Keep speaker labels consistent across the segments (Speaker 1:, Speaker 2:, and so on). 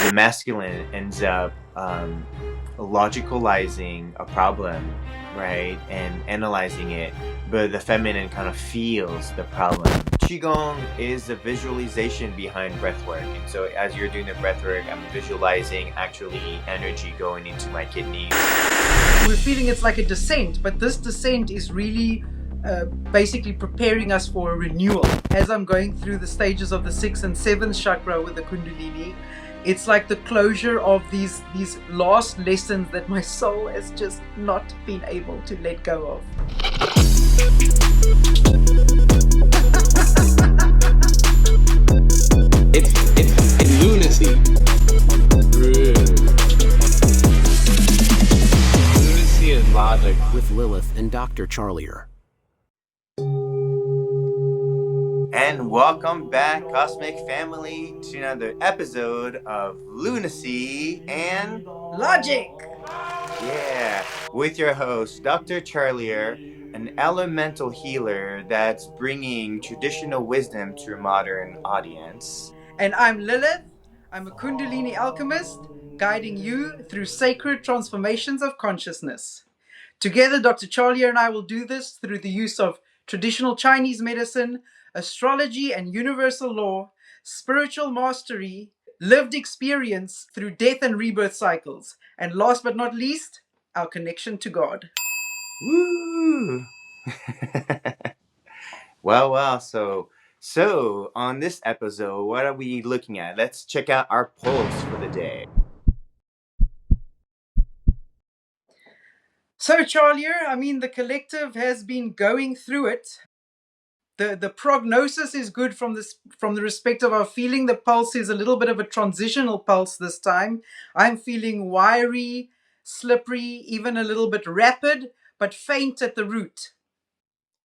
Speaker 1: the masculine ends up logicalizing a problem, right, and analyzing it, but the feminine kind of feels the problem. Qigong is the visualization behind breathwork, and so as you're doing the breathwork, I'm visualizing actually energy going into my kidneys.
Speaker 2: We're feeling it's like a descent, but this descent is really basically preparing us for a renewal. As I'm going through the stages of the 6th and 7th chakra with the Kundalini, it's like the closure of these last lessons that my soul has just not been able to let go of.
Speaker 3: It's lunacy. Lunacy is logic.
Speaker 4: With Lilith and Dr. Charlier.
Speaker 1: And welcome back, Cosmic Family, to another episode of Lunacy and
Speaker 2: Logic!
Speaker 1: Yeah, with your host, Dr. Charlier, an elemental healer that's bringing traditional wisdom to a modern audience.
Speaker 2: And I'm Lilith. I'm a Kundalini alchemist, guiding you through sacred transformations of consciousness. Together, Dr. Charlier and I will do this through the use of traditional Chinese medicine, astrology and universal law, spiritual mastery, lived experience through death and rebirth cycles, and last but not least, our connection to God.
Speaker 1: Woo! Well, so on this episode, what are we looking at? Let's check out our pulse for the day.
Speaker 2: So, Charlier, the collective has been going through it. The prognosis is good from the respect of our feeling. The pulse is a little bit of a transitional pulse this time. I'm feeling wiry, slippery, even a little bit rapid, but faint at the root.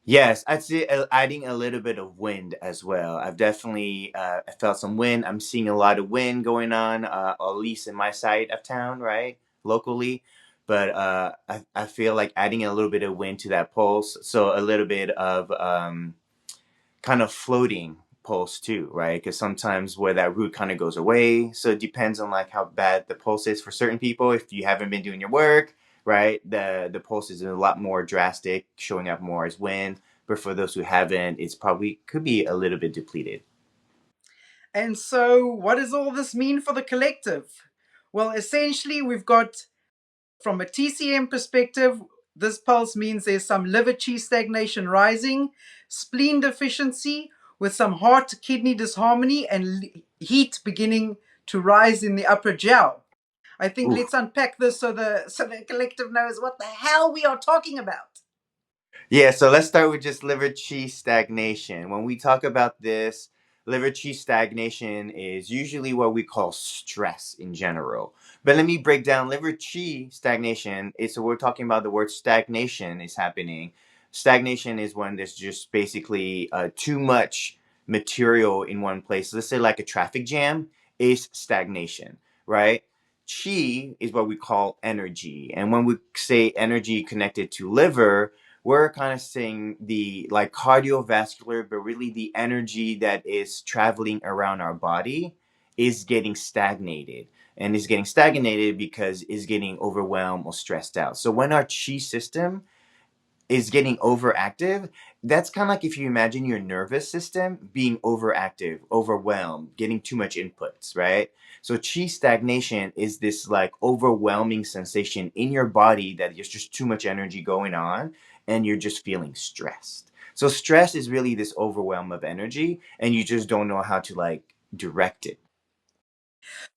Speaker 1: Yes, I'd say adding a little bit of wind as well. I've definitely felt some wind. I'm seeing a lot of wind going on, at least in my side of town, right, locally. But I feel like adding a little bit of wind to that pulse, so a little bit of kind of floating pulse too, right? Because sometimes where that root kind of goes away, so it depends on like how bad the pulse is for certain people. If you haven't been doing your work, right, the pulse is a lot more drastic, showing up more as wind. But for those who haven't, it's probably could be a little bit depleted.
Speaker 2: And so, what does all this mean for the collective? Well, essentially, we've got, from a TCM perspective, this pulse means there's some liver qi stagnation rising, spleen deficiency with some heart kidney disharmony, and heat beginning to rise in the upper jiao. I think
Speaker 1: Oof.
Speaker 2: Let's unpack this so the collective knows what the hell we are talking about.
Speaker 1: Yeah, so let's start with just liver qi stagnation. When we talk about this, liver qi stagnation is usually what we call stress in general. But let me break down liver qi stagnation. So we're talking about the word stagnation is happening. Stagnation is when there's just basically too much material in one place. Let's say like a traffic jam is stagnation, right? Qi is what we call energy. And when we say energy connected to liver, we're kind of saying the like cardiovascular, but really the energy that is traveling around our body is getting stagnated. And is getting stagnated because it's getting overwhelmed or stressed out. So when our chi system is getting overactive, that's kind of like if you imagine your nervous system being overactive, overwhelmed, getting too much inputs, right? So chi stagnation is this like overwhelming sensation in your body that there's just too much energy going on and you're just feeling stressed. So stress is really this overwhelm of energy and you just don't know how to like direct it.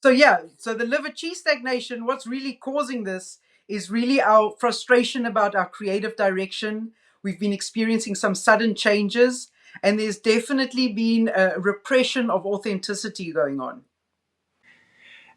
Speaker 2: So the liver qi stagnation, what's really causing this is really our frustration about our creative direction. We've been experiencing some sudden changes, and there's definitely been a repression of authenticity going on.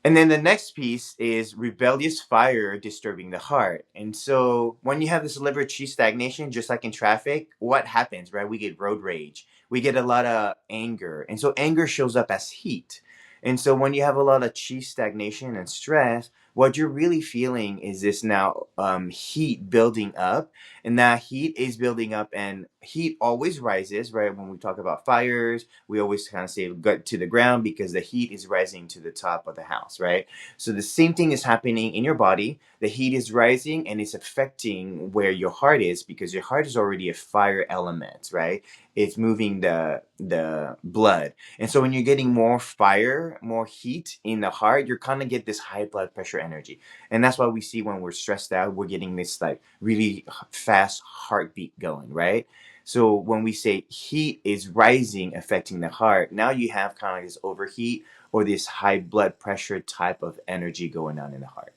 Speaker 1: And then the next piece is rebellious fire disturbing the heart. And so when you have this liver chi stagnation, just like in traffic, what happens, right? We get road rage. We get a lot of anger. And so anger shows up as heat. And so when you have a lot of chi stagnation and stress, what you're really feeling is this now heat building up. And that heat is building up and heat always rises, right? When we talk about fires, we always kind of say gut to the ground because the heat is rising to the top of the house, right? So the same thing is happening in your body. The heat is rising and it's affecting where your heart is because your heart is already a fire element, right? It's moving the blood. And so when you're getting more fire, more heat in the heart, you're kind of get this high blood pressure energy. And that's why we see when we're stressed out, we're getting this like really fast heartbeat going, right? So when we say heat is rising, affecting the heart, now you have kind of this overheat or this high blood pressure type of energy going on in the heart.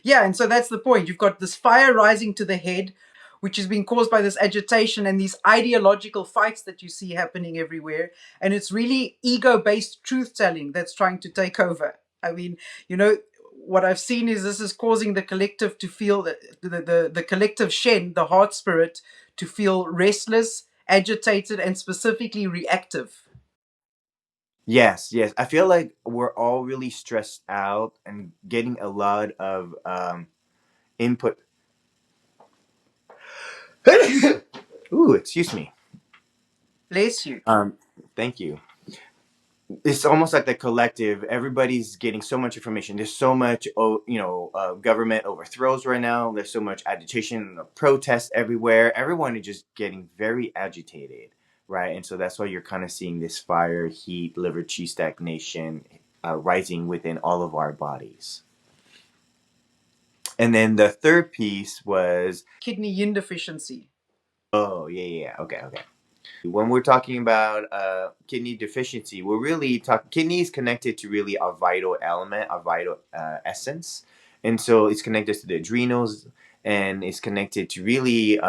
Speaker 2: Yeah, and so that's the point. You've got this fire rising to the head, which is being caused by this agitation and these ideological fights that you see happening everywhere. And it's really ego based truth telling that's trying to take over. I mean, you know, what I've seen is this is causing the collective to feel the collective Shen, the heart spirit, to feel restless, agitated, and specifically reactive.
Speaker 1: Yes, yes. I feel like we're all really stressed out and getting a lot of input. Ooh, excuse me.
Speaker 2: Bless you.
Speaker 1: Thank you. It's almost like the collective. Everybody's getting so much information. There's so much, government overthrows right now. There's so much agitation, protests everywhere. Everyone is just getting very agitated, right? And so that's why you're kind of seeing this fire, heat, liver chi stagnation rising within all of our bodies. And then the third piece was,
Speaker 2: Kidney yin deficiency.
Speaker 1: oh yeah, okay, okay. When we're talking about kidney deficiency, we're really talking kidney is connected to really our vital element, our vital essence, and so it's connected to the adrenals, and it's connected to really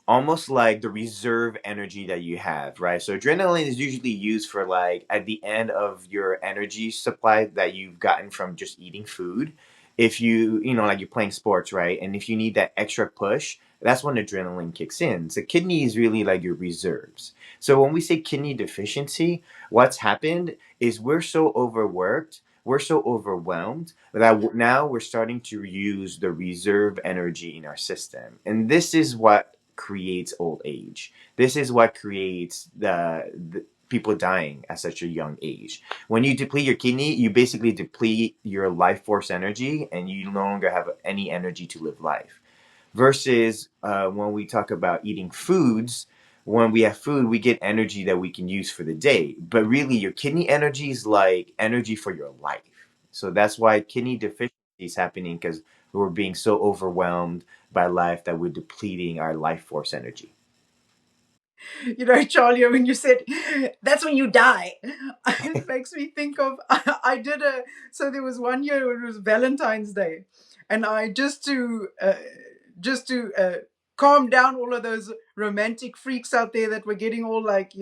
Speaker 1: almost like the reserve energy that you have, right? So adrenaline is usually used for like at the end of your energy supply that you've gotten from just eating food. If like you're playing sports, right? And if you need that extra push, that's when adrenaline kicks in. So kidney is really like your reserves. So when we say kidney deficiency, what's happened is we're so overworked, we're so overwhelmed that now we're starting to use the reserve energy in our system. And this is what creates old age. This is what creates the people dying at such a young age. When you deplete your kidney, you basically deplete your life force energy and you no longer have any energy to live life. Versus when we talk about eating foods, when we have food, we get energy that we can use for the day. But really, your kidney energy is like energy for your life. So that's why kidney deficiency is happening because we're being so overwhelmed by life that we're depleting our life force energy.
Speaker 2: You know, Charlie, when you said that's when you die, it makes me think of I did a so there was one year when it was Valentine's Day, and I just to calm down all of those romantic freaks out there that were getting all like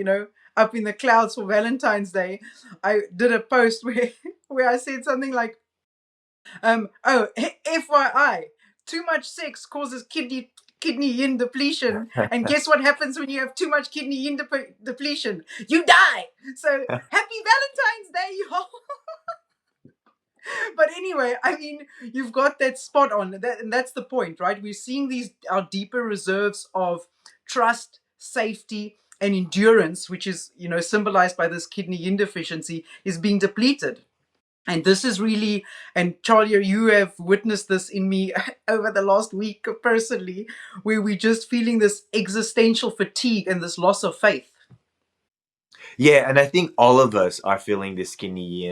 Speaker 2: up in the clouds for Valentine's Day, I did a post where where I said something like, FYI, too much sex causes kidney yin depletion, and guess what happens when you have too much kidney yin depletion? You die. So happy Valentine's Day, y'all. But anyway, I mean, you've got that spot on, and that's the point, right? We're seeing these our deeper reserves of trust, safety, and endurance, which is symbolized by this kidney yin deficiency, is being depleted. And this is really, and Charlie, you have witnessed this in me over the last week personally, where we're just feeling this existential fatigue and this loss of faith.
Speaker 1: Yeah, and I think all of us are feeling this kidney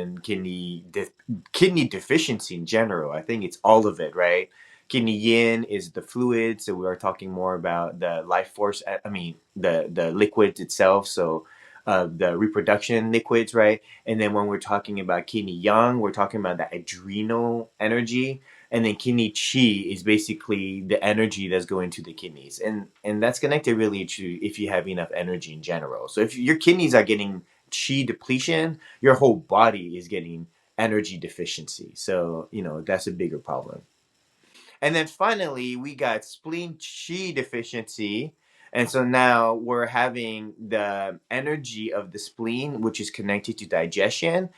Speaker 1: deficiency in general. I think it's all of it, right? Kidney yin is the fluid, so we are talking more about the life force. I mean, the liquid itself. So, the reproduction liquids, right? And then when we're talking about kidney yang, we're talking about the adrenal energy. And then kidney chi is basically the energy that's going to the kidneys, and that's connected really to if you have enough energy in general. So if your kidneys are getting chi depletion, your whole body is getting energy deficiency. So that's a bigger problem. And then finally, we got spleen chi deficiency. And so now we're having the energy of the spleen, which is connected to digestion.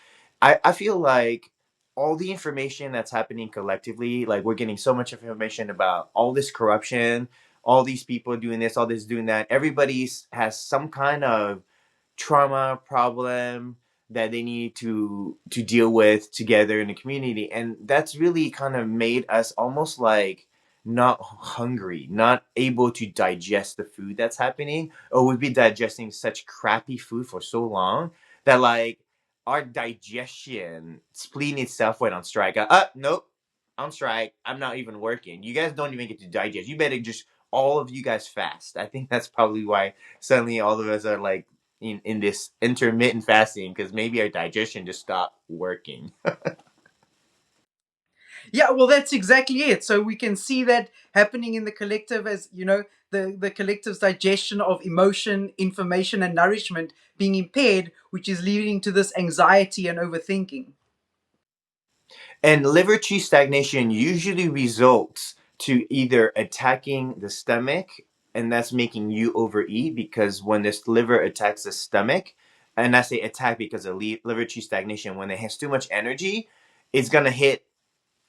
Speaker 1: I feel like all the information that's happening collectively, like we're getting so much information about all this corruption, all these people doing this, all this doing that. Everybody's has some kind of trauma problem that they need to deal with together in the community, and that's really kind of made us almost like not hungry, not able to digest the food that's happening, or we've been digesting such crappy food for so long that like our digestion spleen itself went on strike. Nope, on strike. I'm not even working. You guys don't even get to digest. You better just all of you guys fast. I think that's probably why suddenly all of us are like in this intermittent fasting, because maybe our digestion just stopped working.
Speaker 2: Yeah, well, that's exactly it. So we can see that happening in the collective as, the collective's digestion of emotion, information, and nourishment being impaired, which is leading to this anxiety and overthinking.
Speaker 1: And liver qi stagnation usually results to either attacking the stomach, and that's making you overeat, because when this liver attacks the stomach, and I say attack because of liver qi stagnation, when it has too much energy, it's gonna hit,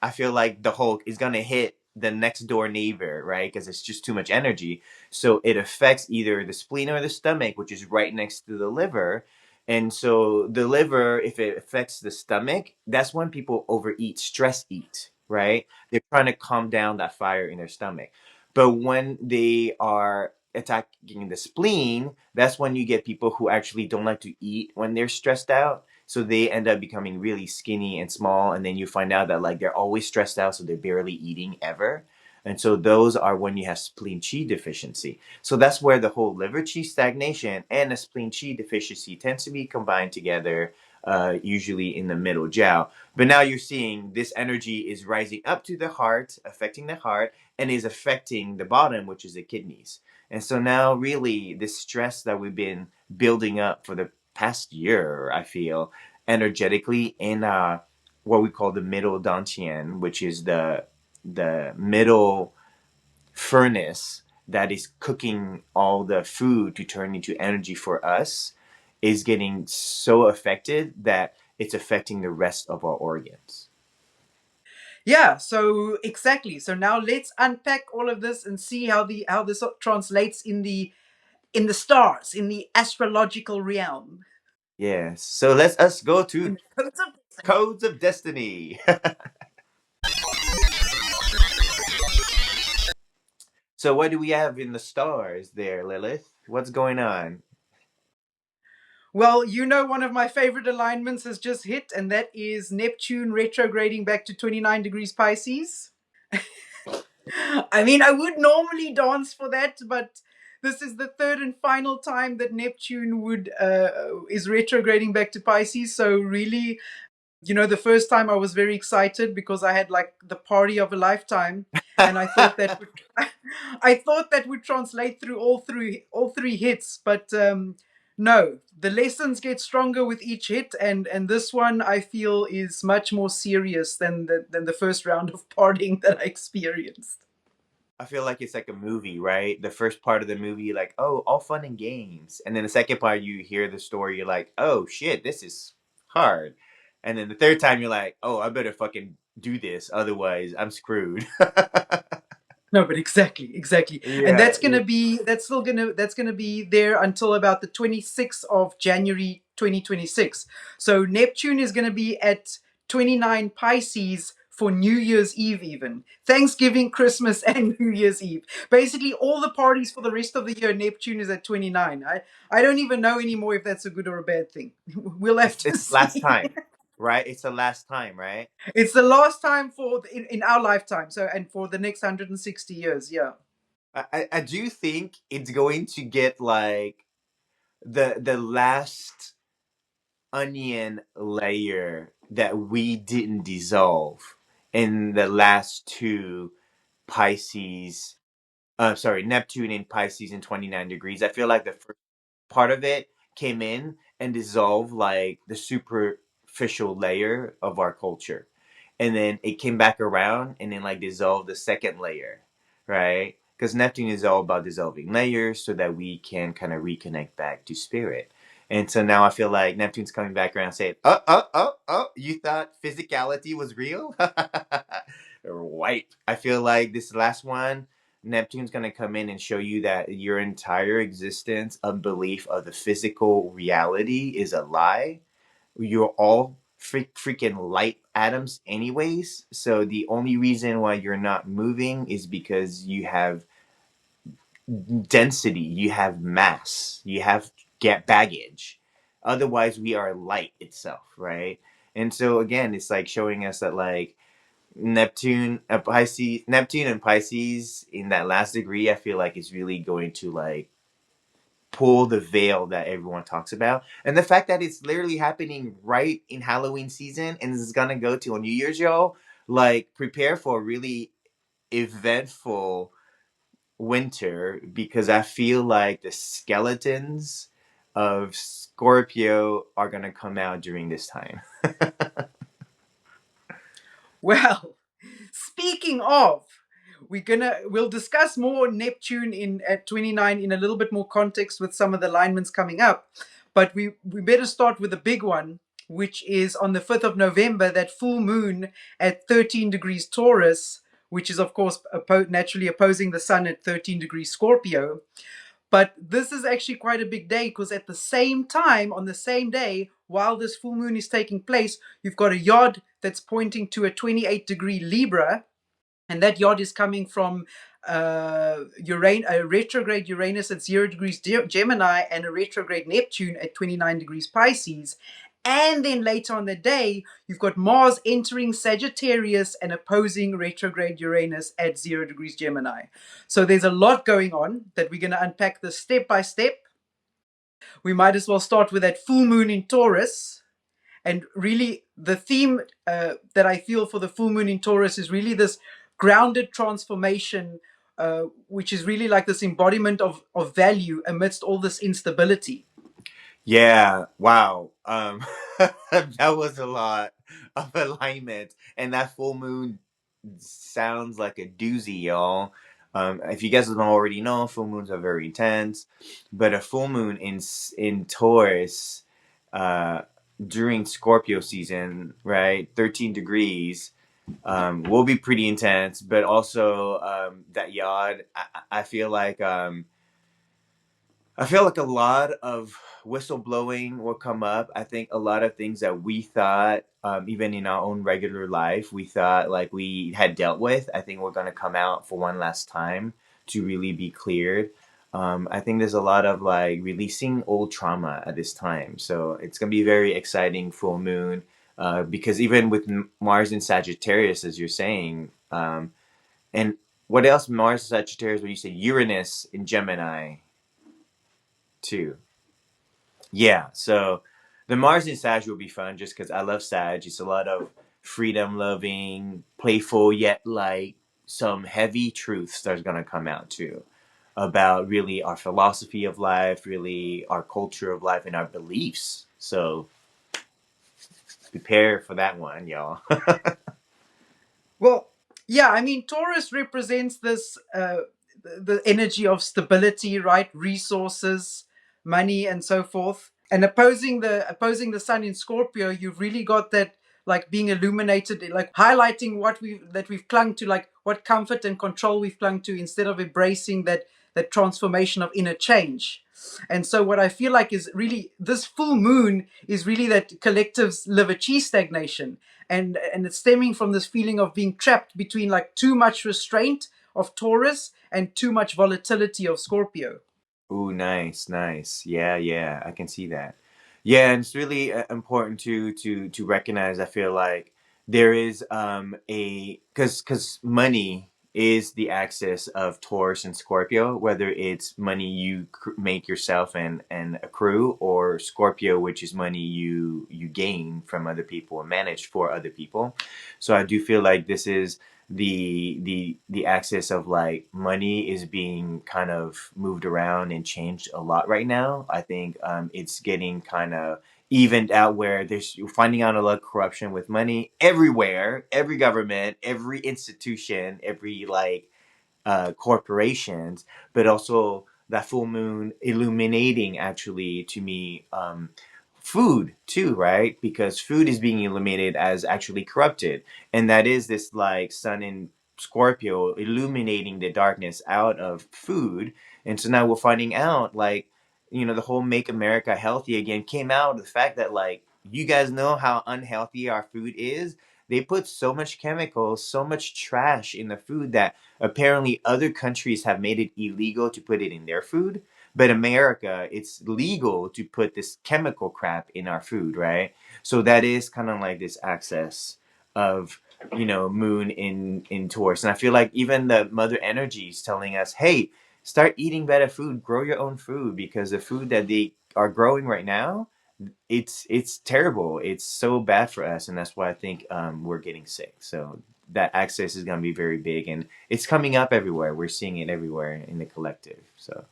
Speaker 1: I feel like the Hulk is gonna hit the next door neighbor, right? Because it's just too much energy. So it affects either the spleen or the stomach, which is right next to the liver. And so the liver, if it affects the stomach, that's when people overeat, stress eat, right? They're trying to calm down that fire in their stomach. But when they are attacking the spleen, that's when you get people who actually don't like to eat when they're stressed out, so they end up becoming really skinny and small, and then you find out that like they're always stressed out, so they're barely eating ever. And so those are when you have spleen chi deficiency. So that's where the whole liver chi stagnation and the spleen chi deficiency tends to be combined together, usually in the middle jiao. But now you're seeing this energy is rising up to the heart, affecting the heart, and is affecting the bottom, which is the kidneys. And so now really this stress that we've been building up for the past year, I feel, energetically in what we call the middle dantian, which is the middle furnace that is cooking all the food to turn into energy for us, is getting so affected that it's affecting the rest of our organs.
Speaker 2: Yeah, so exactly. So now let's unpack all of this and see how this translates in the stars, in the astrological realm.
Speaker 1: Yes. So let's us go to
Speaker 2: In the codes of destiny.
Speaker 1: Codes of Destiny. So what do we have in the stars there, Lilith? What's going on?
Speaker 2: Well, one of my favorite alignments has just hit, and that is Neptune retrograding back to 29 degrees Pisces. I mean, I would normally dance for that, but this is the third and final time that Neptune would is retrograding back to Pisces. So really, the first time I was very excited because I had like the party of a lifetime, and I thought that would, I thought that would translate through all three hits, but no, the lessons get stronger with each hit, and this one I feel is much more serious than the first round of partying that I experienced.
Speaker 1: I feel like it's like a movie, right? The first part of the movie, like, oh, all fun and games. And then the second part, you hear the story, you're like, oh shit, this is hard. And then the third time, you're like, oh, I better fucking do this. Otherwise, I'm screwed.
Speaker 2: No, but exactly, and
Speaker 1: Yeah.
Speaker 2: that's gonna be there until about the 26th of January 2026. So Neptune is gonna be at 29 Pisces for New Year's Eve, even Thanksgiving, Christmas, and New Year's Eve. Basically, all the parties for the rest of the year, Neptune is at 29. I don't even know anymore if that's a good or a bad thing. We'll have to
Speaker 1: It's last
Speaker 2: see.
Speaker 1: time, right? It's the last time, right?
Speaker 2: It's the last time in our lifetime. So, and for the next 160 years, yeah.
Speaker 1: I do think it's going to get like the last onion layer that we didn't dissolve in the last two Pisces, sorry, Neptune in Pisces in 29 degrees. I feel like the first part of it came in and dissolved like the superficial layer of our culture. And then it came back around and then like dissolved the second layer, right? Because Neptune is all about dissolving layers so that we can kind of reconnect back to spirit. And so now I feel like Neptune's coming back around saying, you thought physicality was real? Right. I feel like this last one, Neptune's going to come in and show you that your entire existence of belief of the physical reality is a lie. You're all freaking light atoms anyways, so the only reason why you're not moving is because you have density, you have mass, you have get baggage. Otherwise we are light itself, right? And so again, it's like showing us that like Neptune and Pisces in that last degree, I feel like is really going to like pull the veil that everyone talks about. And the fact that it's literally happening right in Halloween season and is gonna go to New Year's, y'all, like prepare for a really eventful winter, because I feel like the skeletons of Scorpio are gonna come out during this time.
Speaker 2: Well, speaking of, we'll discuss more Neptune in at 29 in a little bit more context with some of the alignments coming up. But we better start with the big one, which is on the 5th of November, that full moon at 13 degrees Taurus, which is of course naturally opposing the sun at 13 degrees Scorpio. But this is actually quite a big day, because at the same time, on the same day, while this full moon is taking place, you've got a yod that's pointing to a 28-degree Libra, and that yod is coming from a retrograde Uranus at 0 degrees Gemini and a retrograde Neptune at 29 degrees Pisces. And then later on the day, you've got Mars entering Sagittarius and opposing retrograde Uranus at 0 degrees Gemini. So there's a lot going on that we're going to unpack this step by step. We might as well start with that full moon in Taurus. And really, the theme that I feel for the full moon in Taurus is really this grounded transformation, which is really like this embodiment of value amidst all this instability.
Speaker 1: Yeah, wow. That was a lot of alignment, and that full moon sounds like a doozy, y'all. If you guys don't already know, full moons are very intense, but a full moon in Taurus, during Scorpio season, right, 13 degrees, will be pretty intense. But also, that yod, I feel like a lot of whistleblowing will come up. I think a lot of things that we thought, even in our own regular life, we thought like we had dealt with, I think we're going to come out for one last time to really be cleared. I think there's a lot of like releasing old trauma at this time. So it's going to be very exciting full moon, because even with Mars in Sagittarius, as you're saying, and what else? Mars in Sagittarius, when you say Uranus in Gemini too. Yeah, so the Mars in Sag will be fun just because I love Sag. It's a lot of freedom loving, playful, yet like some heavy truths that's going to come out too about really our philosophy of life, really our culture of life, and our beliefs. So prepare for that one, y'all.
Speaker 2: Well, yeah, I mean, Taurus represents this the energy of stability, right? Resources, money, and so forth. And opposing the sun in Scorpio, you've really got that like being illuminated, like highlighting we've clung to, like what comfort and control we've clung to, instead of embracing that transformation of inner change. And so what I feel like is really this full moon is really that collective's liver chi stagnation. And it's stemming from this feeling of being trapped between like too much restraint of Taurus and too much volatility of Scorpio.
Speaker 1: Ooh, nice, nice. Yeah, yeah, I can see that. Yeah, and it's really important to recognize. I feel like there is a because money is the axis of Taurus and Scorpio, whether it's money you make yourself and accrue, or Scorpio, which is money you gain from other people and manage for other people. So I do feel like this is the axis of like money is being kind of moved around and changed a lot right now. I think it's getting kind of evened out, where there's you're finding out a lot of corruption with money everywhere, every government, every institution, every like corporations, but also that full moon illuminating actually to me food too, right? Because food is being illuminated as actually corrupted, and that is this like sun in Scorpio illuminating the darkness out of food. And so now we're finding out, like, the whole Make America Healthy Again came out of the fact that, like, you guys know how unhealthy our food is. They put so much chemicals, so much trash in the food that apparently other countries have made it illegal to put it in their food. But America, it's legal to put this chemical crap in our food, right? So that is kind of like this access of, moon in Taurus. And I feel like even the mother energy is telling us, hey, start eating better food, grow your own food, because the food that they are growing right now, it's terrible. It's so bad for us, and that's why I think we're getting sick. So that access is going to be very big, and it's coming up everywhere. We're seeing it everywhere in the collective. So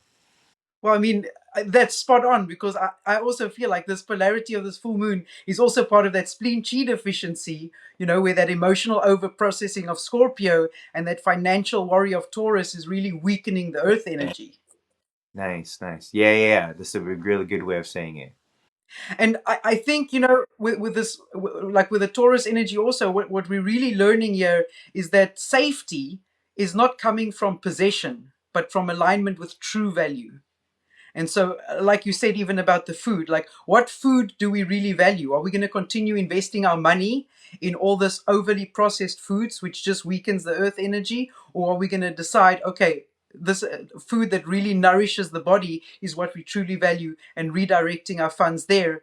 Speaker 2: Well, I mean, that's spot on, because I also feel like this polarity of this full moon is also part of that spleen chi deficiency, where that emotional overprocessing of Scorpio and that financial worry of Taurus is really weakening the earth energy.
Speaker 1: nice, nice. Yeah. This is a really good way of saying it.
Speaker 2: And I think, with this, like with the Taurus energy also, what we're really learning here is that safety is not coming from possession, but from alignment with true value. And so, like you said, even about the food, like what food do we really value? Are we going to continue investing our money in all this overly processed foods, which just weakens the earth energy? Or are we going to decide, okay, this food that really nourishes the body is what we truly value, and redirecting our funds there,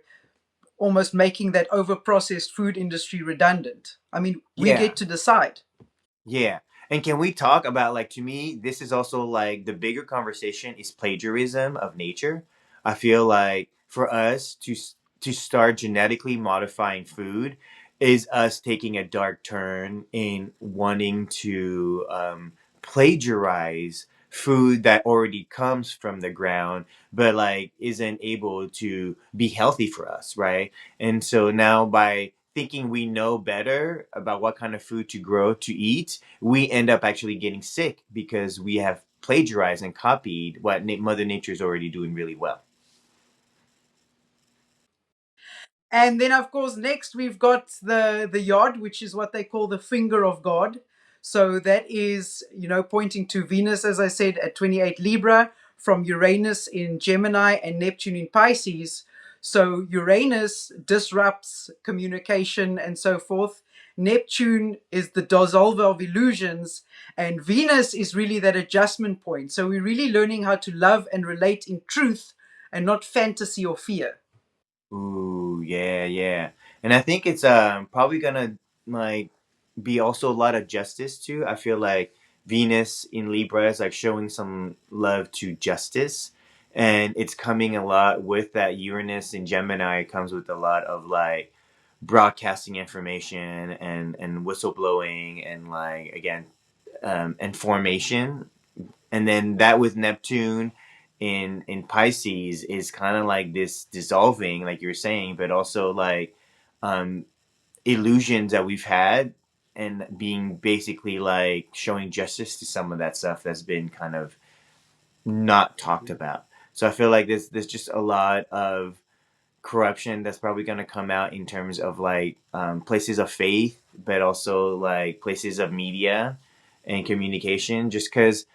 Speaker 2: almost making that over processed food industry redundant? I mean, we
Speaker 1: Yeah.
Speaker 2: get to decide.
Speaker 1: Yeah. And can we talk about, like, to me, this is also like the bigger conversation is plagiarism of nature. I feel like for us to start genetically modifying food is us taking a dark turn in wanting to plagiarize food that already comes from the ground, but like isn't able to be healthy for us, right? And so now by thinking we know better about what kind of food to grow to eat, we end up actually getting sick because we have plagiarized and copied what Mother Nature is already doing really well.
Speaker 2: And then, of course, next we've got the yod, which is what they call the finger of God. So that is, pointing to Venus, as I said, at 28 Libra, from Uranus in Gemini and Neptune in Pisces. So Uranus disrupts communication and so forth. Neptune is the dissolver of illusions, and Venus is really that adjustment point. So we're really learning how to love and relate in truth and not fantasy or fear.
Speaker 1: Ooh, yeah. And I think it's probably gonna like be also a lot of justice too. I feel like Venus in Libra is like showing some love to justice. And it's coming a lot with that Uranus in Gemini. It comes with a lot of like broadcasting information and whistleblowing and like again information. And then that with Neptune in Pisces is kind of like this dissolving, like you were saying, but also like um illusions that we've had and being basically like showing justice to some of that stuff that's been kind of not talked about. So I feel like there's just a lot of corruption that's probably going to come out in terms of like places of faith, but also like places of media and communication, just because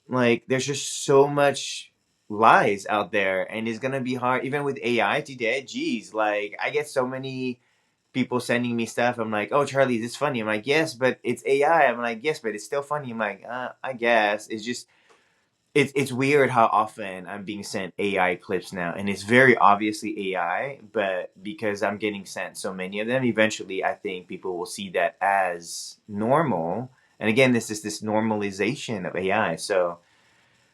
Speaker 1: like there's just so much lies out there, and it's going to be hard even with AI today. Geez, like I get so many people sending me stuff. I'm like, oh, Charlie, is this funny? I'm like, yes, but it's AI. I'm like, yes, but it's still funny. I'm like, I guess it's just it's weird how often I'm being sent AI clips now, and it's very obviously AI. But because I'm getting sent so many of them, eventually I think people will see that as normal. And again, this is this normalization of AI. So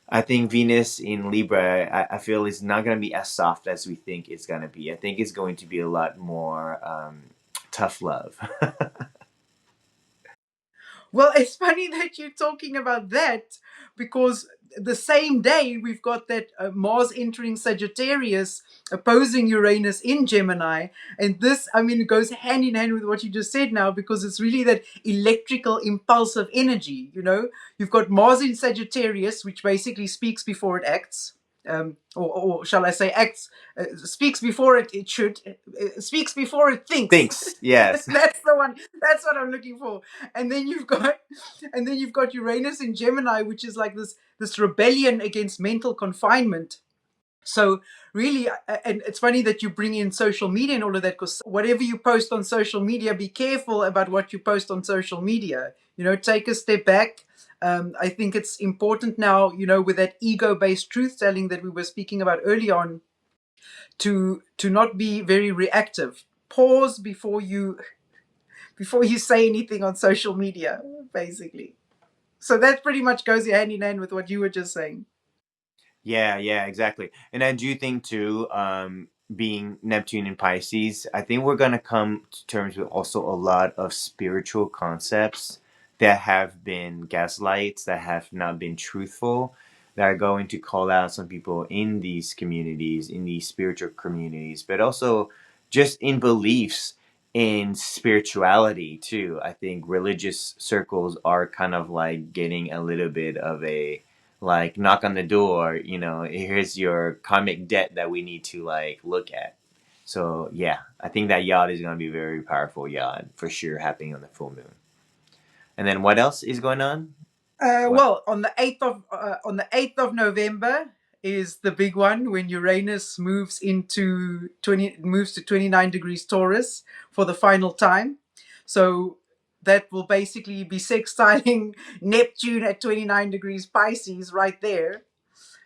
Speaker 1: I think Venus in Libra, I feel is not going to be as soft as we think it's going to be. I think it's going to be a lot more tough love.
Speaker 2: Well, it's funny that you're talking about that, because the same day we've got that Mars entering Sagittarius, opposing Uranus in Gemini. And this, I mean, it goes hand in hand with what you just said now, because it's really that electrical impulsive energy. You've got Mars in Sagittarius, which basically speaks before it acts. or shall I say, acts, speaks before it should, speaks before it thinks.
Speaker 1: Thanks. Yes.
Speaker 2: That's the one. That's what I'm looking for. And then you've got Uranus in Gemini, which is like this rebellion against mental confinement. So really, and it's funny that you bring in social media and all of that, because whatever you post on social media, be careful about what you post on social media. Take a step back. I think it's important now, with that ego-based truth-telling that we were speaking about early on, to not be very reactive. Pause before you say anything on social media, basically. So that pretty much goes hand in hand with what you were just saying.
Speaker 1: Yeah, exactly. And I do think too, being Neptune in Pisces, I think we're gonna come to terms with also a lot of spiritual concepts that have been gaslights, that have not been truthful, that are going to call out some people in these communities, in these spiritual communities, but also just in beliefs in spirituality too. I think religious circles are kind of like getting a little bit of a like knock on the door, here's your karmic debt that we need to like look at. So yeah, I think that yacht is going to be a very powerful yacht for sure, happening on the full moon. And then what else is going on?
Speaker 2: Well, on the 8th of November is the big one, when Uranus moves to 29 degrees Taurus for the final time. So that will basically be sextiling Neptune at 29 degrees Pisces right there.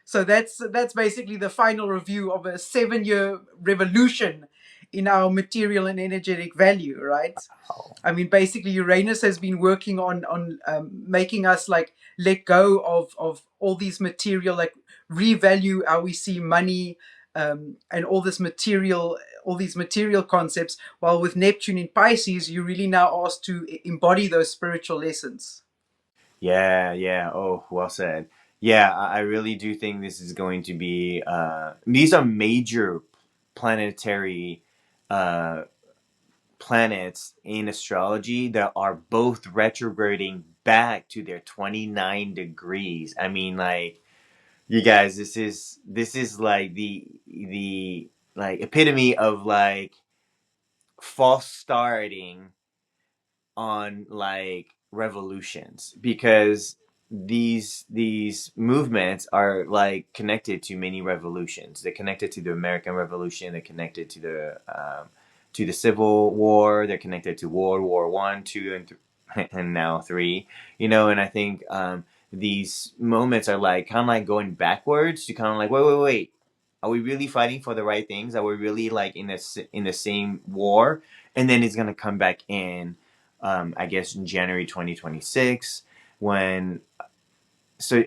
Speaker 2: So that's basically the final review of a 7-year revolution in our material and energetic value, right?
Speaker 1: Oh.
Speaker 2: I mean, basically, Uranus has been working on making us like let go of all these material, like revalue how we see money, and all these material concepts. While with Neptune in Pisces, you're really now asked to embody those spiritual lessons.
Speaker 1: Yeah. Oh, well said. Yeah, I really do think this is going to be, these are major planetary planets in astrology that are both retrograding back to their 29 degrees. I mean, like, you guys, this is like the like epitome of like false starting on like revolutions, because these movements are like connected to many revolutions. They're connected to the American Revolution. They're connected to the Civil War. They're connected to World War One, Two, and now three. And I think these moments are like kind of like going backwards to kind of like wait. Are we really fighting for the right things? Are we really like in the same war? And then it's gonna come back in, I guess in January 2026, when. So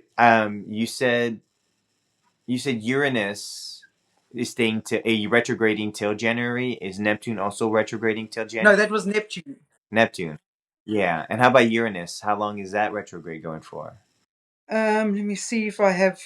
Speaker 1: you said Uranus is staying to a retrograding till January. Is Neptune also retrograding till January?
Speaker 2: No, that was Neptune.
Speaker 1: Neptune. Yeah. And how about Uranus? How long is that retrograde going for?
Speaker 2: Let me see if I have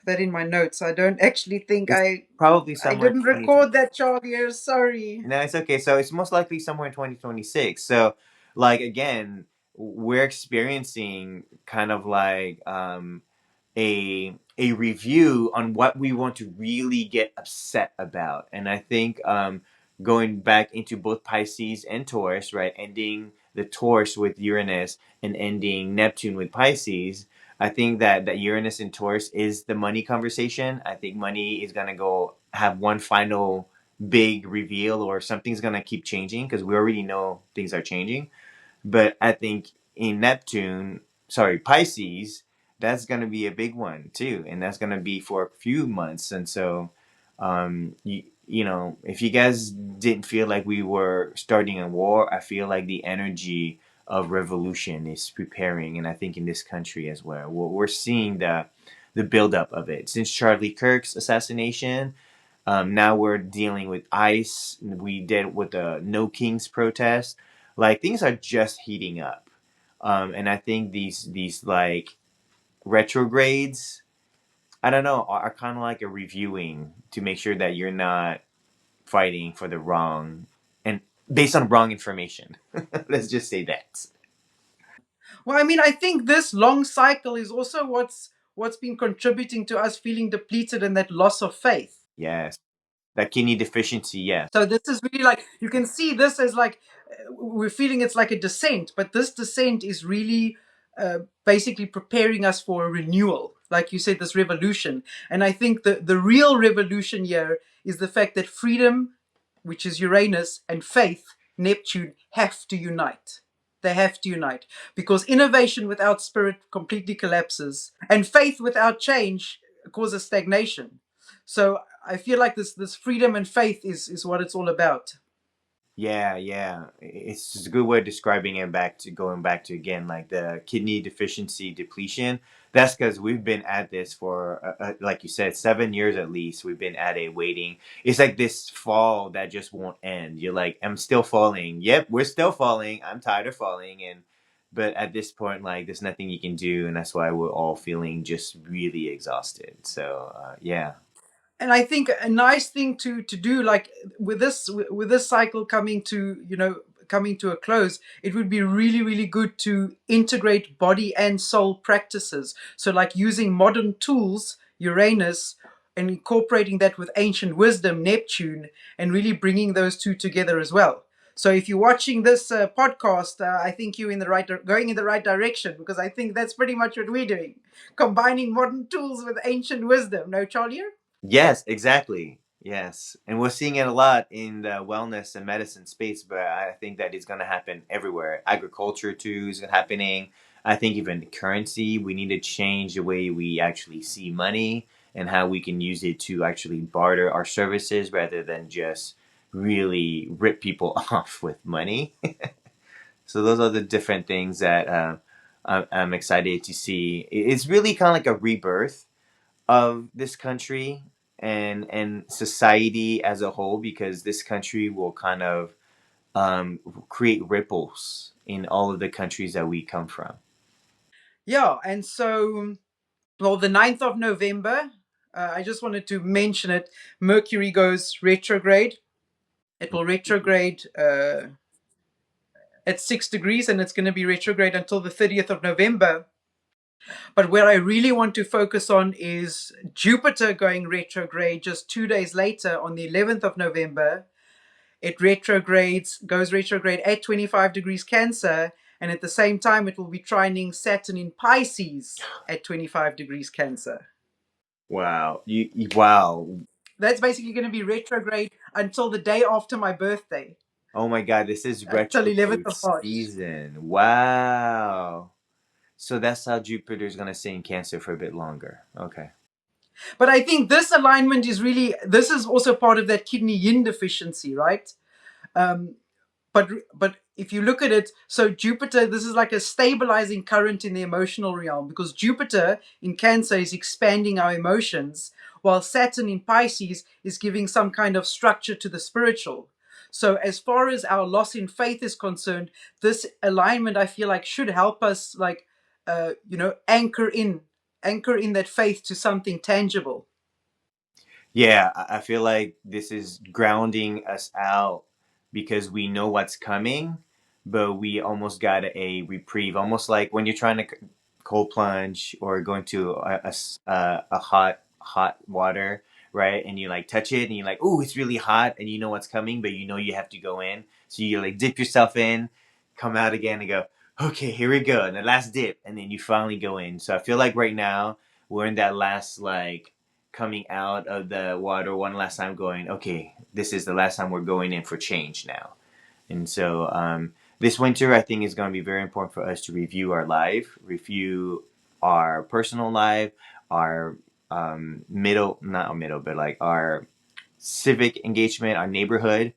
Speaker 2: that in my notes. I don't actually think
Speaker 1: It's probably
Speaker 2: I
Speaker 1: somewhere
Speaker 2: didn't
Speaker 1: 2020.
Speaker 2: record that, Charlie. Sorry.
Speaker 1: No, it's okay. So it's most likely somewhere in 2026. So, like, again, we're experiencing kind of like a review on what we want to really get upset about. And I think going back into both Pisces and Taurus, right, ending the Taurus with Uranus and ending Neptune with Pisces, I think that Uranus and Taurus is the money conversation. I think money is going to go have one final big reveal, or something's going to keep changing, because we already know things are changing. But I think in Pisces, that's going to be a big one too, and that's going to be for a few months. And so if you guys didn't feel like we were starting a war, I feel like the energy of revolution is preparing, and I think in this country as well, we're seeing the buildup of it since Charlie Kirk's assassination. Now we're dealing with ICE. We did with the No Kings protest. Like, things are just heating up, and I think these like retrogrades, I don't know, are kind of like a reviewing to make sure that you're not fighting for the wrong and based on wrong information. Let's just say that.
Speaker 2: Well, I mean, I think this long cycle is also what's been contributing to us feeling depleted and that loss of faith.
Speaker 1: Yes. That kidney deficiency, yes.
Speaker 2: So this is really like, you can see this as like, we're feeling it's like a descent, but this descent is really basically preparing us for a renewal. Like you said, this revolution. And I think the real revolution here is the fact that freedom, which is Uranus, and faith, Neptune, have to unite. They have to unite, because innovation without spirit completely collapses, and faith without change causes stagnation. So I feel like this freedom and faith is what it's all about.
Speaker 1: Yeah, yeah. It's just a good way of describing it, back to going back to again, like the kidney deficiency depletion. That's because we've been at this for, like you said, 7 years at least. We've been at it waiting. It's like this fall that just won't end. You're like, I'm still falling. Yep, we're still falling. I'm tired of falling. But at this point, like, there's nothing you can do. And that's why we're all feeling just really exhausted. So, yeah.
Speaker 2: And I think a nice thing to do, like with this cycle coming to, coming to a close, it would be really good to integrate body and soul practices. So like using modern tools, Uranus, and incorporating that with ancient wisdom, Neptune, and really bringing those two together as well. So if you're watching this podcast, I think you're going in the right direction, because I think that's pretty much what we're doing, combining modern tools with ancient wisdom. No, Charlie?
Speaker 1: Yes, exactly. Yes. And we're seeing it a lot in the wellness and medicine space, but I think that is going to happen everywhere. Agriculture too is happening. I think even currency, we need to change the way we actually see money and how we can use it to actually barter our services rather than just really rip people off with money. So those are the different things that I'm excited to see. It's really kind of like a rebirth of this country and society as a whole, because this country will kind of create ripples in all of the countries that we come from.
Speaker 2: Yeah, and so, well, the 9th of November, I just wanted to mention it. Mercury goes retrograde. It will retrograde at 6 degrees, and it's going to be retrograde until the 30th of November. But where I really want to focus on is Jupiter going retrograde just 2 days later on the 11th of November. It goes retrograde at 25 degrees Cancer, and at the same time, it will be trining Saturn in Pisces at 25 degrees Cancer.
Speaker 1: Wow. Wow.
Speaker 2: That's basically going to be retrograde until the day after my birthday.
Speaker 1: Oh my God, this is
Speaker 2: Until 11th of March.
Speaker 1: season. Wow. So that's how Jupiter is going to stay in Cancer for a bit longer. Okay.
Speaker 2: But I think this alignment this is also part of that kidney yin deficiency, right? But if you look at it, so Jupiter, this is like a stabilizing current in the emotional realm, because Jupiter in Cancer is expanding our emotions, while Saturn in Pisces is giving some kind of structure to the spiritual. So as far as our loss in faith is concerned, this alignment, I feel like, should help us, like, anchor in that faith to something tangible.
Speaker 1: Yeah, I feel like this is grounding us out because we know what's coming, but we almost got a reprieve. Almost like when you're trying to cold plunge or going to a hot water, right? And you like touch it and you're like, oh, it's really hot, and you know what's coming, but you know you have to go in. So you like dip yourself in, come out again, and go, okay, here we go, and the last dip, and then you finally go in. So I feel like right now we're in that last, like, coming out of the water one last time, going, okay, this is the last time we're going in for change now. And so this winter, I think, is going to be very important for us to review our life, review our personal life, our not middle, but like our civic engagement, our neighborhood,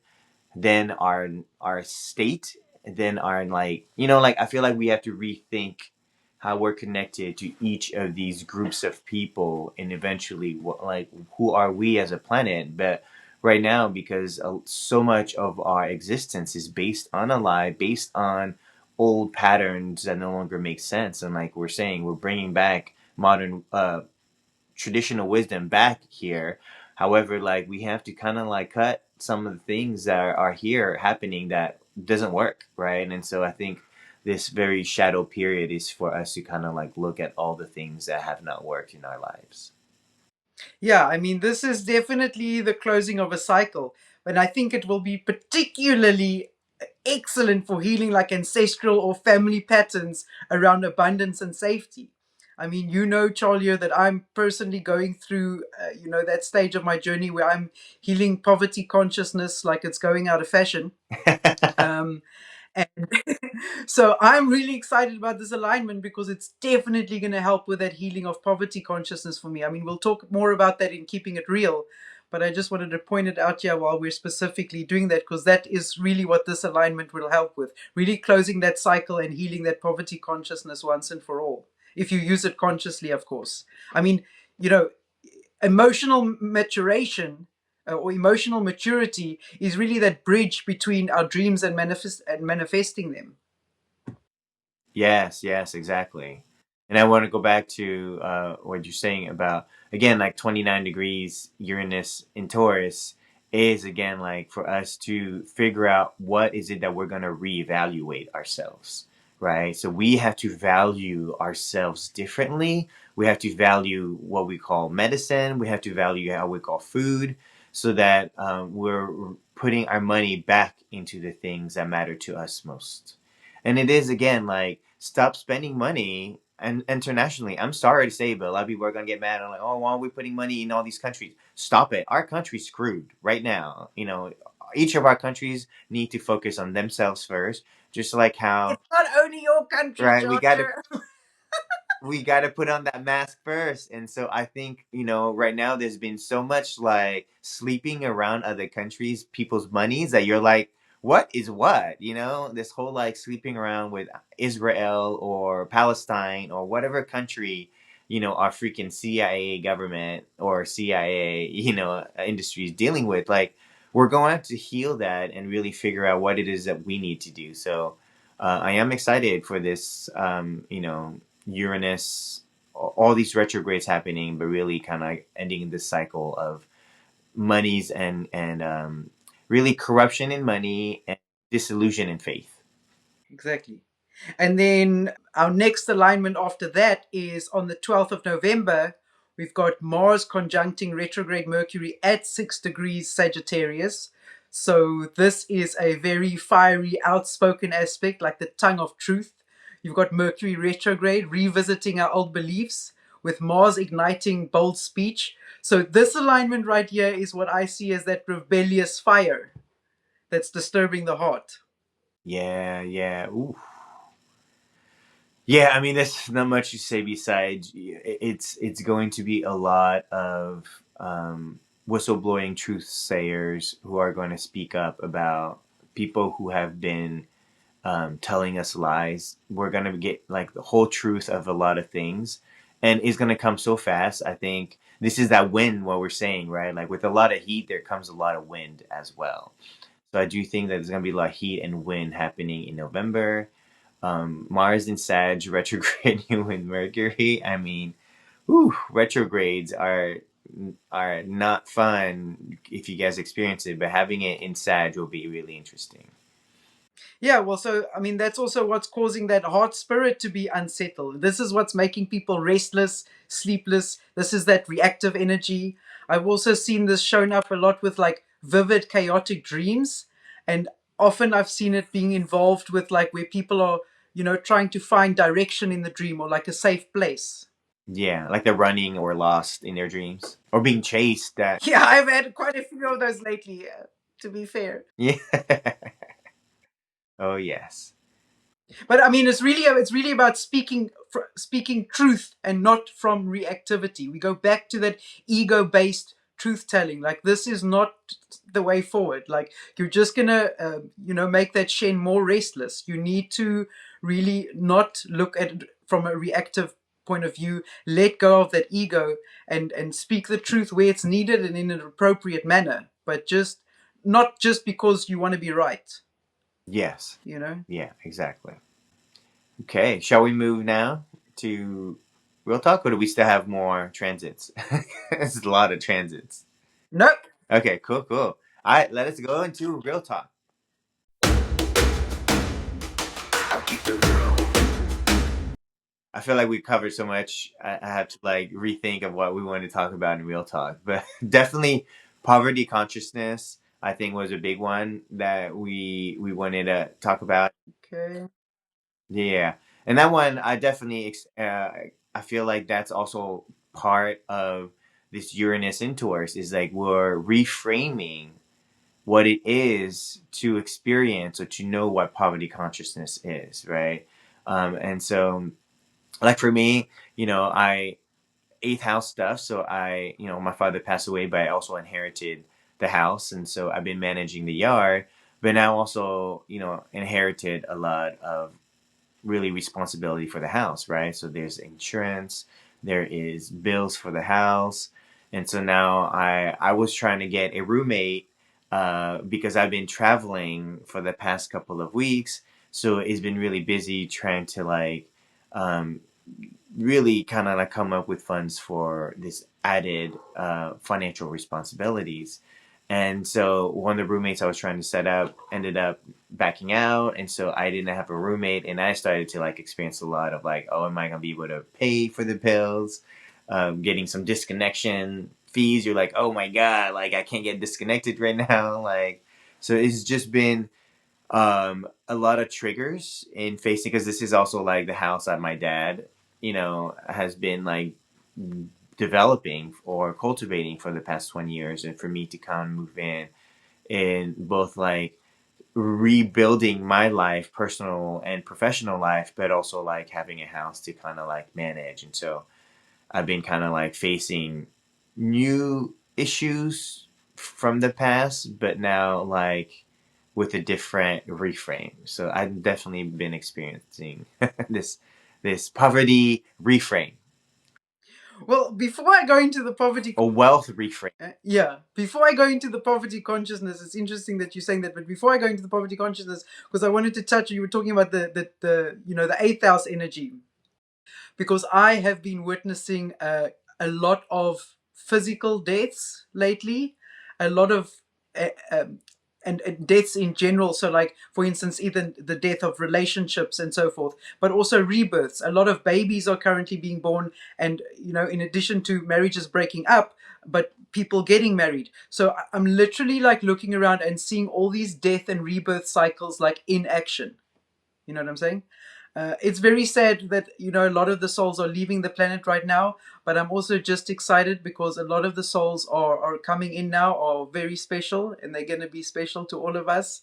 Speaker 1: then our state, then our, like, like, I feel like we have to rethink how we're connected to each of these groups of people, and eventually who are we as a planet. But right now, because so much of our existence is based on a lie, based on old patterns that no longer make sense, and like we're saying, we're bringing back modern traditional wisdom back here. However, like, we have to kind of like cut some of the things that are here happening that doesn't work, right? And so I think this very shadow period is for us to kind of like look at all the things that have not worked in our lives.
Speaker 2: Yeah, I mean, this is definitely the closing of a cycle, and I think it will be particularly excellent for healing like ancestral or family patterns around abundance and safety. I mean, you know, Charlie, that I'm personally going through, that stage of my journey where I'm healing poverty consciousness like it's going out of fashion. Um, and so I'm really excited about this alignment because it's definitely going to help with that healing of poverty consciousness for me. I mean, we'll talk more about that in Keeping It Real, but I just wanted to point it out here while we're specifically doing that, because that is really what this alignment will help with, really closing that cycle and healing that poverty consciousness once and for all. If you use it consciously, of course. I mean, emotional maturation or emotional maturity is really that bridge between our dreams and manifesting them.
Speaker 1: Yes, yes, exactly. And I want to go back to what you're saying about, again, like 29 degrees Uranus in Taurus is, again, like for us to figure out what is it that we're going to reevaluate ourselves, right? So we have to value ourselves differently. We have to value what we call medicine. We have to value how we call food, so that we're putting our money back into the things that matter to us most. And it is, again, like, stop spending money and internationally. I'm sorry to say, but a lot of people are gonna get mad. I'm like, oh, why are we putting money in all these countries? Stop it. Our country's screwed right now. Each of our countries need to focus on themselves first. Just like how,
Speaker 2: It's not only your country,
Speaker 1: right,
Speaker 2: Charter.
Speaker 1: we got to put on that mask first. And so I think, right now there's been so much like sleeping around other countries, people's monies, that you're like, what is what? This whole like sleeping around with Israel or Palestine or whatever country, our freaking CIA government or CIA, industry is dealing with. Like, we're going to have to heal that and really figure out what it is that we need to do. So I am excited for this, Uranus, all these retrogrades happening, but really kind of ending this cycle of monies and really corruption in money and disillusion in faith.
Speaker 2: Exactly. And then our next alignment after that is on the 12th of November. We've got Mars conjuncting retrograde Mercury at 6 degrees Sagittarius. So this is a very fiery, outspoken aspect, like the tongue of truth. You've got Mercury retrograde revisiting our old beliefs, with Mars igniting bold speech. So this alignment right here is what I see as that rebellious fire that's disturbing the heart.
Speaker 1: Yeah, yeah. Ooh. Yeah, I mean, there's not much to say besides it's going to be a lot of whistleblowing truth sayers who are going to speak up about people who have been telling us lies. We're going to get like the whole truth of a lot of things, and it's going to come so fast. I think this is that wind, what we're saying, right? Like, with a lot of heat, there comes a lot of wind as well. So I do think that there's going to be a lot of heat and wind happening in November. Mars in Sag retrograding with Mercury. I mean, retrogrades are not fun if you guys experience it, but having it in Sag will be really interesting.
Speaker 2: Yeah, well, so I mean, that's also what's causing that heart spirit to be unsettled. This is what's making people restless, sleepless. This is that reactive energy. I've also seen this shown up a lot with like vivid, chaotic dreams. And often I've seen it being involved with like where people are, trying to find direction in the dream or like a safe place.
Speaker 1: Yeah, like they're running or lost in their dreams or being chased.
Speaker 2: Yeah, I've had quite a few of those lately, to be fair.
Speaker 1: Yeah. Oh yes.
Speaker 2: But I mean, it's really about speaking truth and not from reactivity. We go back to that ego-based truth telling. Like, this is not the way forward. Like, you're just gonna make that Shen more restless. You need to really not look at it from a reactive point of view. Let go of that ego and speak the truth where it's needed and in an appropriate manner. But just not just because you want to be right.
Speaker 1: Yes.
Speaker 2: Yeah,
Speaker 1: exactly. Okay, shall we move now to real talk, or do we still have more transits? There's a lot of transits.
Speaker 2: Nope.
Speaker 1: Okay, cool. All right, let us go into real talk. I feel like we covered so much. I have to like rethink of what we want to talk about in real talk. But definitely poverty consciousness, I think, was a big one that we wanted to talk about.
Speaker 2: Okay.
Speaker 1: Yeah. And that one I definitely I feel like that's also part of this Uranus in Taurus is like we're reframing what it is to experience or to know what poverty consciousness is, right? And so like for me, I eighth house stuff. So my father passed away, but I also inherited the house, and so I've been managing the yard. But now also, inherited a lot of really responsibility for the house, right? So there's insurance, there is bills for the house, and so now I was trying to get a roommate because I've been traveling for the past couple of weeks, so it's been really busy trying to like um, really kind of like come up with funds for this added financial responsibilities. And so one of the roommates I was trying to set up ended up backing out, and so I didn't have a roommate, and I started to like experience a lot of like, oh, am I gonna be able to pay for the bills? Getting some disconnection fees. You're like, oh my god, like I can't get disconnected right now. Like, so it's just been a lot of triggers in facing because this is also like the house that my dad has been like developing or cultivating for the past 20 years, and for me to come move in both like rebuilding my life, personal and professional life, but also like having a house to kind of like manage. And so I've been kind of like facing new issues from the past, but now like with a different reframe. So I've definitely been experiencing this poverty reframe,
Speaker 2: Well, before I go into the poverty,
Speaker 1: a wealth reframe.
Speaker 2: yeah, before I go into the poverty consciousness, it's interesting that you're saying that. But before I go into the poverty consciousness, because I wanted to touch, you were talking about the eighth house energy, because I have been witnessing a lot of physical deaths lately, a lot of uh, um, and deaths in general. So, like for instance, even the death of relationships and so forth, but also rebirths. A lot of babies are currently being born, and in addition to marriages breaking up, but people getting married. So I'm literally like looking around and seeing all these death and rebirth cycles like in action. You know what I'm saying? It's very sad that a lot of the souls are leaving the planet right now, but I'm also just excited because a lot of the souls are coming in now, are very special, and they're going to be special to all of us.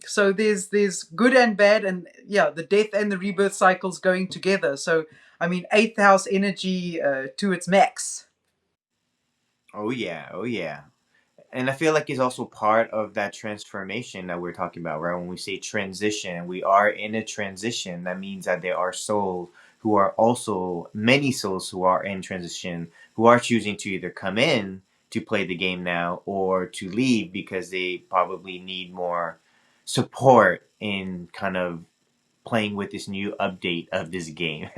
Speaker 2: So there's good and bad, and yeah, the death and the rebirth cycles going together. So I mean, eighth house energy to its max.
Speaker 1: Oh yeah, oh yeah. And I feel like it's also part of that transformation that we're talking about, right? When we say transition, we are in a transition. That means that there are souls who are also many souls who are in transition, who are choosing to either come in to play the game now or to leave because they probably need more support in kind of playing with this new update of this game.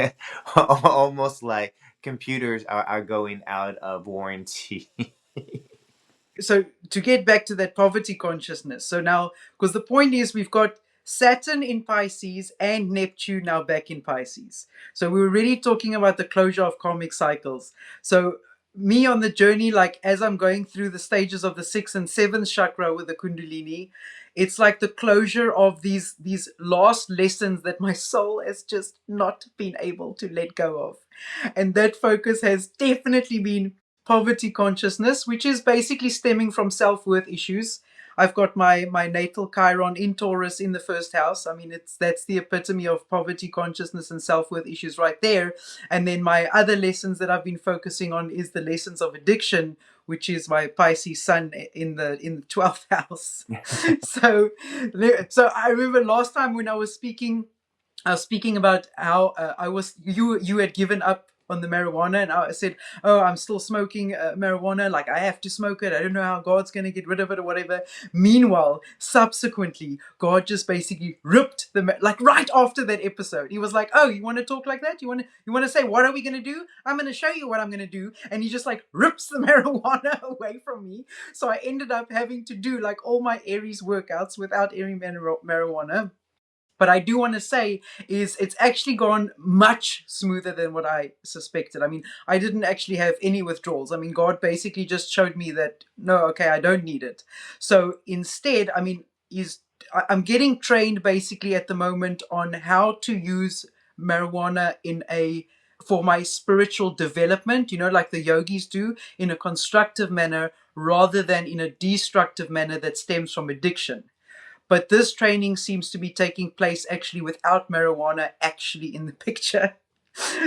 Speaker 1: Almost like computers are going out of warranty.
Speaker 2: So to get back to that poverty consciousness, so now, because the point is we've got Saturn in Pisces and Neptune now back in Pisces. So we were really talking about the closure of karmic cycles. So me on the journey, like as I'm going through the stages of the sixth and seventh chakra with the Kundalini, it's like the closure of these last lessons that my soul has just not been able to let go of. And that focus has definitely been poverty consciousness, which is basically stemming from self-worth issues. I've got my natal Chiron in Taurus in the first house. I mean, that's the epitome of poverty consciousness and self-worth issues right there. And then my other lessons that I've been focusing on is the lessons of addiction, which is my Pisces sun in the 12th house. So I remember last time when I was speaking about how you had given up on the marijuana, and I said, oh, I'm still smoking marijuana, like I have to smoke it, I don't know how God's going to get rid of it or whatever. Meanwhile, subsequently, God just basically ripped like right after that episode, he was like, oh, you want to talk like that, you want to say, what are we going to do, I'm going to show you what I'm going to do, and he just like rips the marijuana away from me. So I ended up having to do like all my Aries workouts without any marijuana. But I do want to say is it's actually gone much smoother than what I suspected. I mean, I didn't actually have any withdrawals. I mean, God basically just showed me that, no, okay, I don't need it. So instead, I mean, I'm getting trained basically at the moment on how to use marijuana for my spiritual development, like the yogis do, in a constructive manner rather than in a destructive manner that stems from addiction. But this training seems to be taking place actually without marijuana actually in the picture.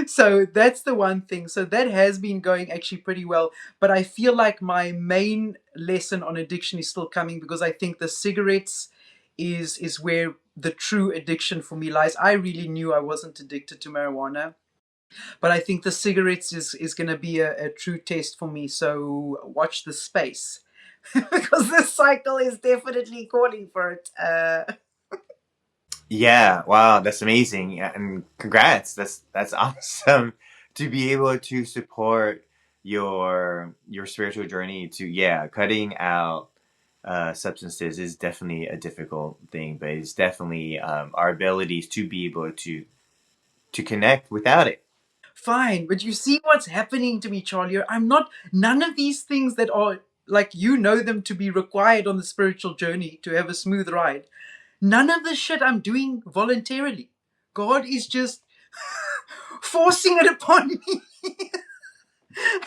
Speaker 2: So that's the one thing. So that has been going actually pretty well. But I feel like my main lesson on addiction is still coming, because I think the cigarettes is where the true addiction for me lies. I really knew I wasn't addicted to marijuana, but I think the cigarettes is going to be a true test for me. So watch the space. Because this cycle is definitely calling for it.
Speaker 1: Yeah, wow, that's amazing. Yeah, and congrats. That's awesome to be able to support your spiritual journey. To Yeah, cutting out substances is definitely a difficult thing, but it's definitely our abilities to be able to connect without it.
Speaker 2: Fine, but you see what's happening to me, Charlie. None of these things that are like them to be required on the spiritual journey to have a smooth ride. None of the shit I'm doing voluntarily. God is just forcing it upon me.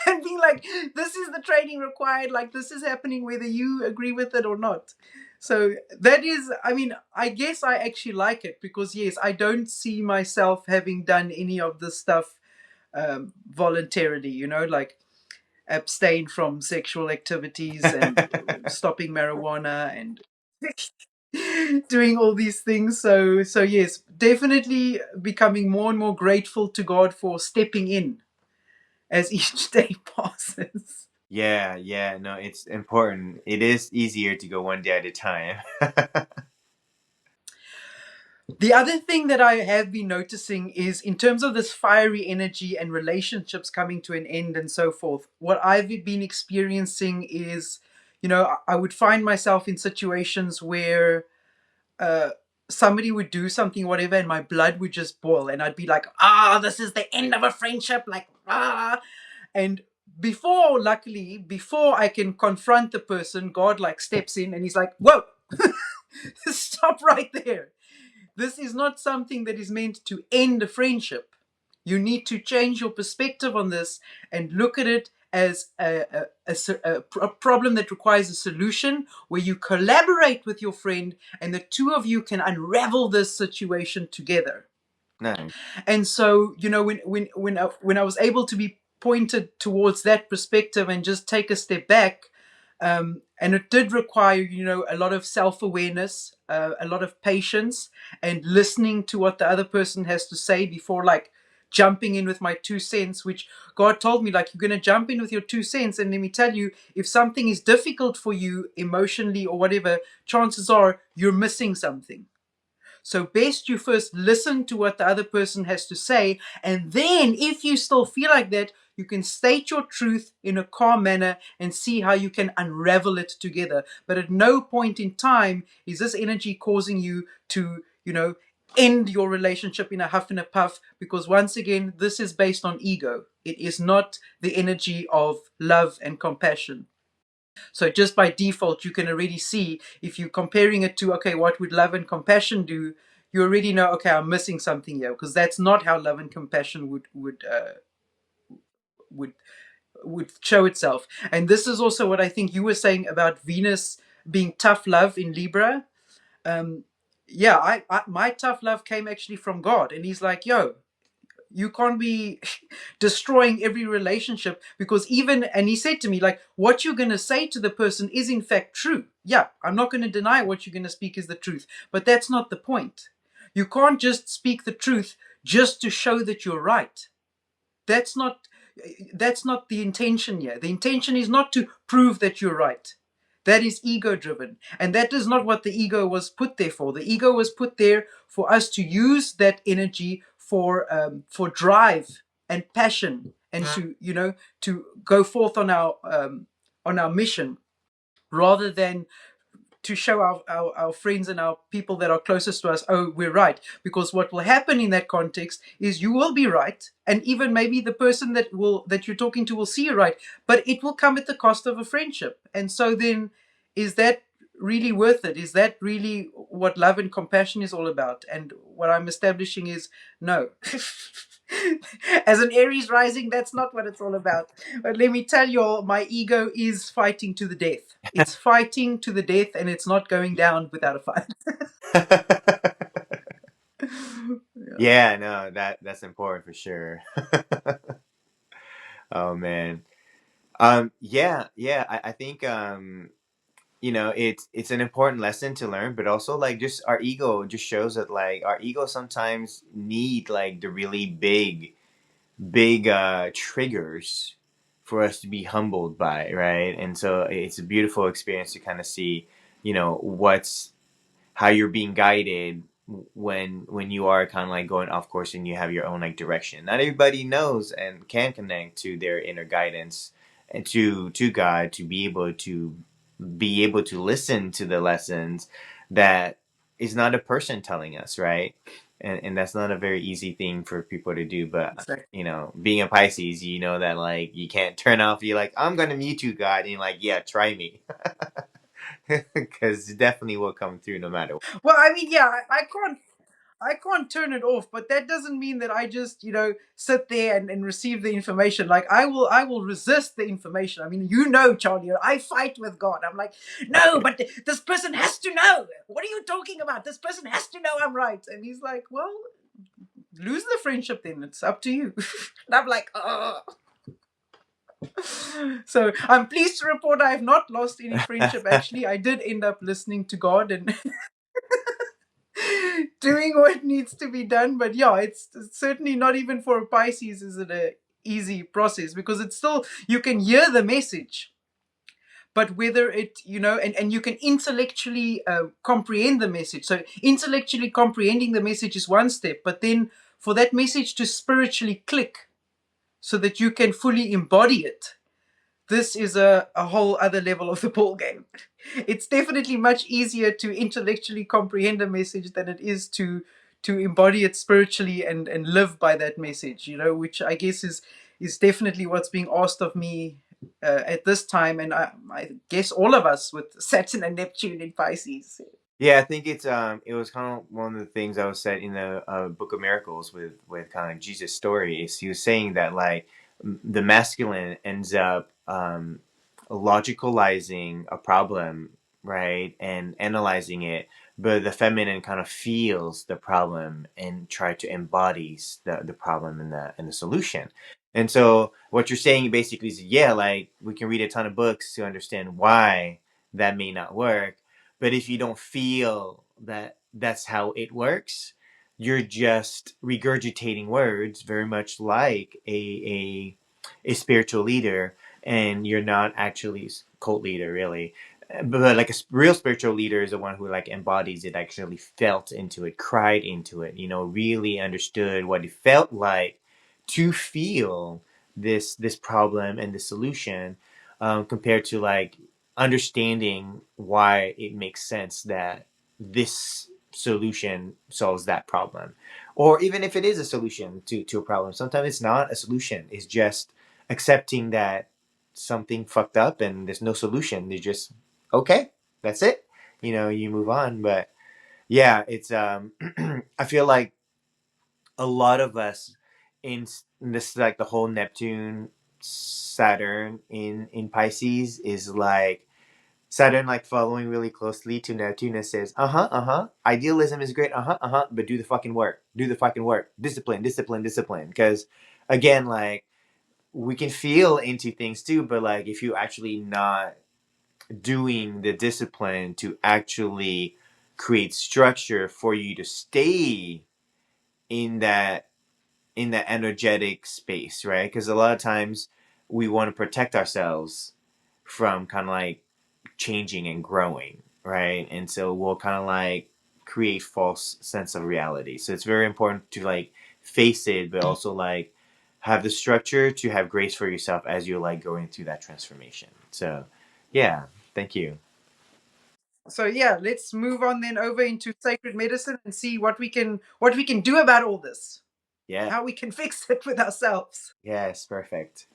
Speaker 2: And being like, this is the training required, like this is happening whether you agree with it or not. So that is, I mean, I guess I actually like it, because yes, I don't see myself having done any of this stuff voluntarily, like abstain from sexual activities and stopping marijuana and doing all these things. So yes, definitely becoming more and more grateful to God for stepping in as each day passes.
Speaker 1: Yeah, no, it's important. It is easier to go one day at a time.
Speaker 2: The other thing that I have been noticing is, in terms of this fiery energy and relationships coming to an end and so forth, what I've been experiencing is, I would find myself in situations where somebody would do something, whatever, and my blood would just boil, and I'd be like, this is the end of a friendship, like, and luckily, before I can confront the person, God like steps in and he's like, whoa, stop right there. This is not something that is meant to end a friendship. You need to change your perspective on this and look at it as a problem that requires a solution, where you collaborate with your friend and the two of you can unravel this situation together.
Speaker 1: Nice.
Speaker 2: And so, when I was able to be pointed towards that perspective and just take a step back, and it did require, a lot of self-awareness, a lot of patience, and listening to what the other person has to say before like jumping in with my 2 cents, which God told me, like, you're going to jump in with your 2 cents. And let me tell you, if something is difficult for you emotionally or whatever, chances are you're missing something. So best you first listen to what the other person has to say. And then if you still feel like that, you can state your truth in a calm manner and see how you can unravel it together. But at no point in time is this energy causing you to, end your relationship in a huff and a puff. Because once again, this is based on ego. It is not the energy of love and compassion. So just by default, you can already see, if you're comparing it to, okay, what would love and compassion do? You already know, okay, I'm missing something here, because that's not how love and compassion would show itself. And this is also what I think you were saying about Venus being tough love in Libra. My tough love came actually from God, and he's like, yo, you can't be destroying every relationship, because and he said to me, like, what you're going to say to the person is in fact true. Yeah, I'm not going to deny what you're going to speak is the truth, but that's not the point. You can't just speak the truth just to show that you're right. That's not the intention here. The intention is not to prove that you're right. That is ego driven. And that is not what the ego was put there for. The ego was put there for us to use that energy for drive and passion, and to go forth on our mission, rather than to show our friends and our people that are closest to us, oh, we're right. Because what will happen in that context is you will be right, and even maybe the person that you're talking to will see you right, but it will come at the cost of a friendship. And so then, is that really worth it? Is that really what love and compassion is all about? And what I'm establishing is no. As an Aries rising, that's not what it's all about. But let me tell you all, my ego is fighting to the death. It's fighting to the death, and it's not going down without a fight.
Speaker 1: Yeah, no, that's important for sure. Oh man. I think it's an important lesson to learn, but also like just our ego just shows that like our ego sometimes need like the really big triggers for us to be humbled by, right? And so it's a beautiful experience to kind of see, what's how you're being guided when you are kind of like going off course and you have your own like direction. Not everybody knows and can connect to their inner guidance and to God to be able to listen to the lessons that is not a person telling us, right? And that's not a very easy thing for people to do. But
Speaker 2: Exactly.
Speaker 1: being a Pisces, you know that like you can't turn off. You're like, I'm gonna mute you, God, and you're like, yeah, try me, because it definitely will come through no matter what.
Speaker 2: Well, I mean, yeah, I can't turn it off, but that doesn't mean that I just, sit there and receive the information. Like I will resist the information. I mean, Charlie, I fight with God. I'm like, no, but this person has to know. What are you talking about? This person has to know I'm right. And he's like, well, lose the friendship then. It's up to you. And I'm like, oh. So I'm pleased to report I have not lost any friendship. Actually, I did end up listening to God and doing what needs to be done. But yeah, it's certainly not, even for a Pisces is it a easy process, because it's still, you can hear the message, but whether it, and you can intellectually comprehend the message. So intellectually comprehending the message is one step, but then for that message to spiritually click so that you can fully embody it, this is a whole other level of the ball game. It's definitely much easier to intellectually comprehend a message than it is to embody it spiritually and live by that message, which I guess is definitely what's being asked of me at this time, and I guess all of us with Saturn and Neptune in Pisces.
Speaker 1: Yeah, I think it was kind of one of the things that was said in the Book of Miracles with kind of Jesus' story. Is he was saying that like the masculine ends up logicalizing a problem, right, and analyzing it, but the feminine kind of feels the problem and try to embodies the problem and the solution. And so what you're saying basically is, yeah, like we can read a ton of books to understand why that may not work, but if you don't feel that that's how it works, you're just regurgitating words, very much like a spiritual leader, and you're not actually cult leader really. But like a real spiritual leader is the one who like embodies it, actually felt into it, cried into it, really understood what it felt like to feel this problem and the solution, compared to like understanding why it makes sense that this solution solves that problem. Or even if it is a solution to a problem, sometimes it's not a solution, it's just accepting that something fucked up and there's no solution. You're just okay, that's it, you move on. But yeah, it's I feel like a lot of us in this, like the whole Neptune Saturn in Pisces is like Saturn like following really closely to Neptune and says, idealism is great, but do the fucking work. Do the fucking work. Discipline, discipline, discipline. Because again, like we can feel into things too, but like if you actually not doing the discipline to actually create structure for you to stay in that energetic space, right? Because a lot of times we want to protect ourselves from kind of like changing and growing, right? And so we'll kind of like create false sense of reality. So it's very important to like face it, but also like have the structure to have grace for yourself as you're like going through that transformation. So yeah, thank you.
Speaker 2: So yeah, let's move on then over into sacred medicine and see what we can do about all this.
Speaker 1: Yeah.
Speaker 2: How we can fix it with ourselves.
Speaker 1: Yes, perfect.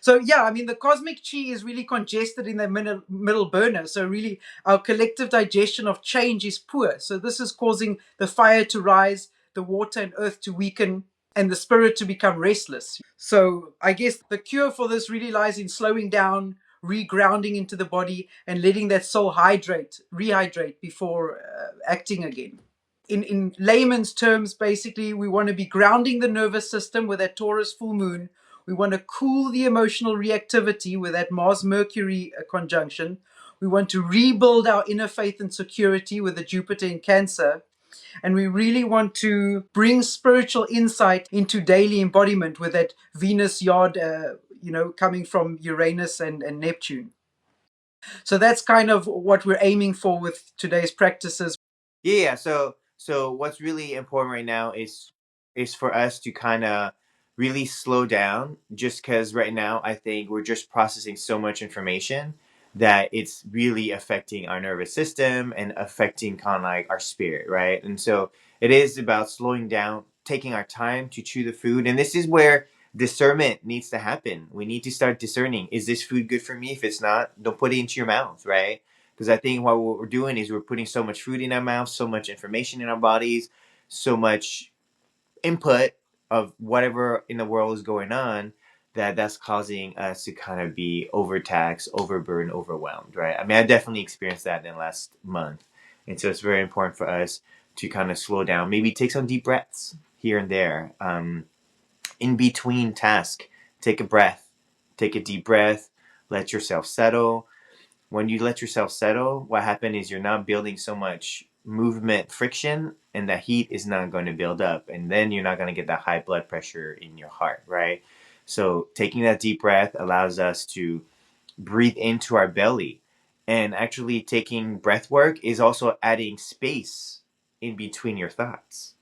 Speaker 2: So yeah, I mean the cosmic chi is really congested in the middle burner. So really, our collective digestion of change is poor. So this is causing the fire to rise, the water and earth to weaken, and the spirit to become restless. So I guess the cure for this really lies in slowing down, regrounding into the body, and letting that soul rehydrate before acting again. In layman's terms, basically, we want to be grounding the nervous system with that Taurus full moon. We want to cool the emotional reactivity with that Mars Mercury conjunction. We want to rebuild our inner faith and security with the Jupiter in Cancer. And we really want to bring spiritual insight into daily embodiment with that Venus yard, coming from Uranus and Neptune. So that's kind of what we're aiming for with today's practices.
Speaker 1: Yeah, so what's really important right now is for us to kind of really slow down, just because right now I think we're just processing so much information that it's really affecting our nervous system and affecting kind of like our spirit, right? And so it is about slowing down, taking our time to chew the food, and this is where discernment needs to happen. We need to start discerning, is this food good for me? If it's not, don't put it into your mouth, right? Because I think what we're doing is we're putting so much food in our mouths, so much information in our bodies, so much input of whatever in the world is going on, that's causing us to kind of be overtaxed, overburdened, overwhelmed, right? I mean, I definitely experienced that in the last month. And so it's very important for us to kind of slow down, maybe take some deep breaths here and there. In between tasks, take a breath, take a deep breath, let yourself settle. When you let yourself settle, what happens is you're not building so much movement friction, and the heat is not going to build up, and then you're not going to get that high blood pressure in your heart, right? So taking that deep breath allows us to breathe into our belly, and actually taking breath work is also adding space in between your thoughts,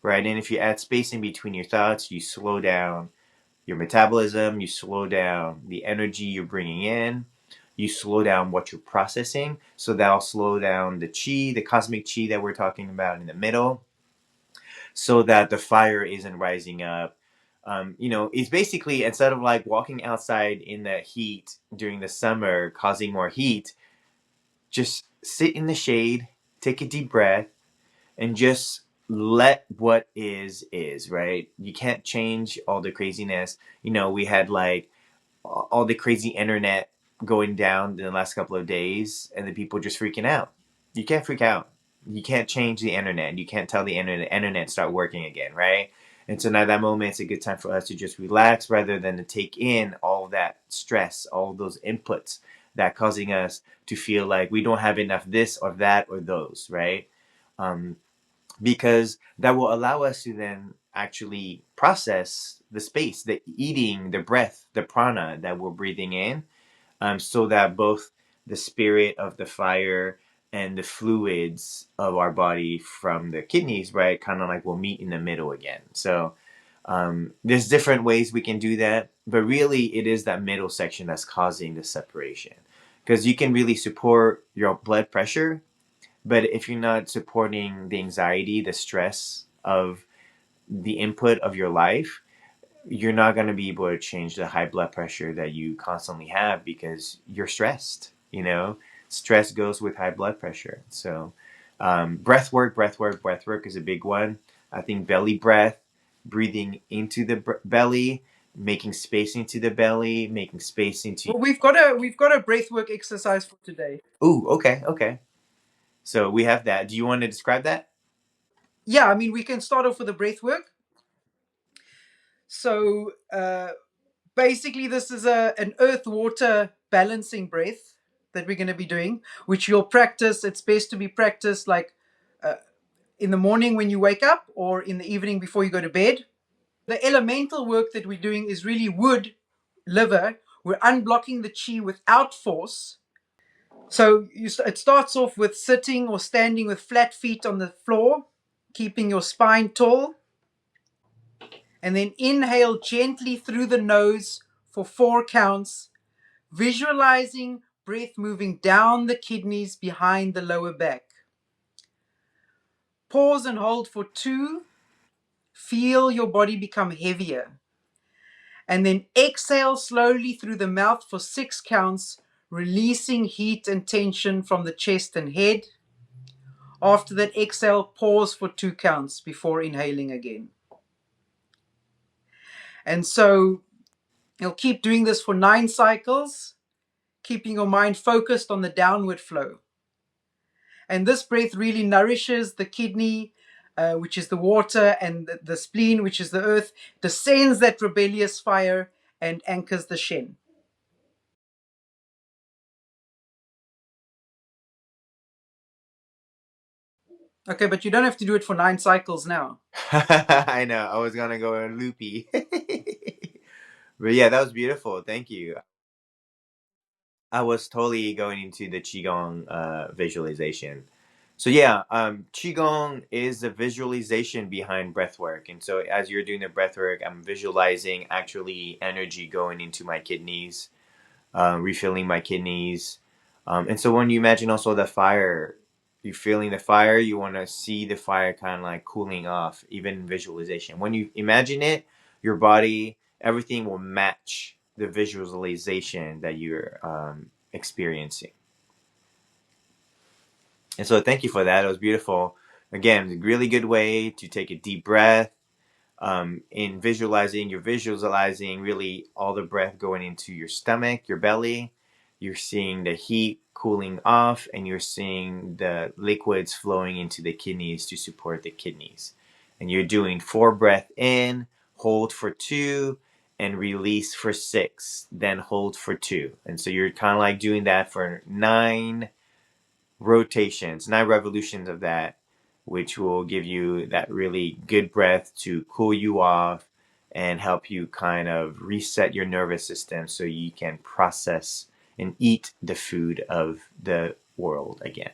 Speaker 1: right? And if you add space in between your thoughts, you slow down your metabolism, you slow down the energy you're bringing in, you slow down what you're processing. So that'll slow down the chi, the cosmic chi that we're talking about in the middle, so that the fire isn't rising up. It's basically, instead of like walking outside in the heat during the summer, causing more heat, just sit in the shade, take a deep breath, and just let what is, right? You can't change all the craziness. We had like all the crazy internet going down in the last couple of days, and the people just freaking out. You can't freak out. You can't change the internet. You can't tell the internet start working again, right? And so now that moment, it's a good time for us to just relax rather than to take in all that stress, all those inputs that causing us to feel like we don't have enough this or that or those, right? Because that will allow us to then actually process the space, the eating, the breath, the prana that we're breathing in, so that both the spirit of the fire and the fluids of our body from the kidneys, right, kind of like will meet in the middle again. So there's different ways we can do that, but really it is that middle section that's causing the separation. Because you can really support your blood pressure, but if you're not supporting the anxiety, the stress of the input of your life, you're not going to be able to change the high blood pressure that you constantly have because you're stressed. Stress goes with high blood pressure. So breath work is a big one. I think belly breath, breathing into the belly, making space into the belly, making space into.
Speaker 2: Well, we've got a breathwork exercise for today.
Speaker 1: Ooh, okay. So we have that. Do you want to describe that?
Speaker 2: Yeah, I mean we can start off with the breathwork. So basically, this is an earth-water balancing breath that we're going to be doing, which you'll practice. It's best to be practiced like in the morning when you wake up or in the evening before you go to bed. The elemental work that we're doing is really wood, liver. We're unblocking the chi without force. So it starts off with sitting or standing with flat feet on the floor, keeping your spine tall. And then inhale gently through the nose for 4 counts, visualizing breath moving down the kidneys behind the lower back. Pause and hold for 2. Feel your body become heavier. And then exhale slowly through the mouth for 6 counts, releasing heat and tension from the chest and head. After that exhale, pause for 2 counts before inhaling again. And so you'll keep doing this for 9 cycles, keeping your mind focused on the downward flow. And this breath really nourishes the kidney, which is the water, and the spleen, which is the earth, descends that rebellious fire and anchors the Shen. Okay, but you don't have to do it for 9 cycles now.
Speaker 1: I know. I was gonna go loopy. But yeah, that was beautiful. Thank you. I was totally going into the Qigong visualization. So yeah, Qigong is the visualization behind breathwork. And so as you're doing the breathwork, I'm visualizing actually energy going into my kidneys, refilling my kidneys. And so when you imagine also the fire, you're feeling the fire, you want to see the fire kind of like cooling off, even in visualization. When you imagine it, your body, everything will match the visualization that you're experiencing. And so thank you for that. It was beautiful. Again, a really good way to take a deep breath. In visualizing, you're visualizing really all the breath going into your stomach, your belly. You're seeing the heat cooling off, and you're seeing the liquids flowing into the kidneys to support the kidneys. And you're doing 4 breath in, hold for 2, and release for 6, then hold for 2. And so you're kind of like doing that for 9 rotations, 9 revolutions of that, which will give you that really good breath to cool you off and help you kind of reset your nervous system so you can process and eat the food of the world again.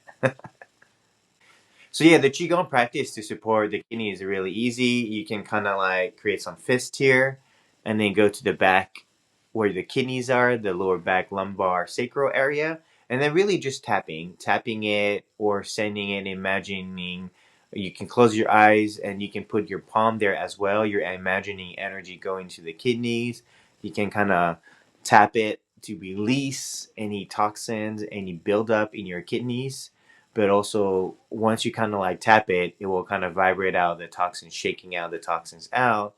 Speaker 1: So yeah, the Qigong practice to support the kidney is really easy. You can kind of like create some fist here and then go to the back where the kidneys are, the lower back, lumbar, sacral area. And then really just tapping it or sending it, imagining. You can close your eyes and you can put your palm there as well. You're imagining energy going to the kidneys. You can kind of tap it to release any toxins, any buildup in your kidneys. But also, once you kind of like tap it, it will kind of vibrate out the toxins, shaking out the toxins out.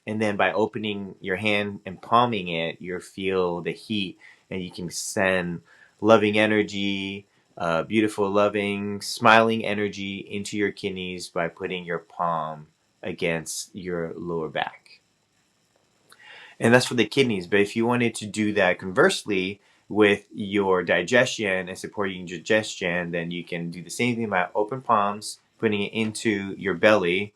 Speaker 1: And then by opening your hand and palming it, you'll feel the heat and you can send loving energy, beautiful, loving, smiling energy into your kidneys by putting your palm against your lower back. And that's for the kidneys. But if you wanted to do that conversely with your digestion and supporting digestion, then you can do the same thing by open palms, putting it into your belly.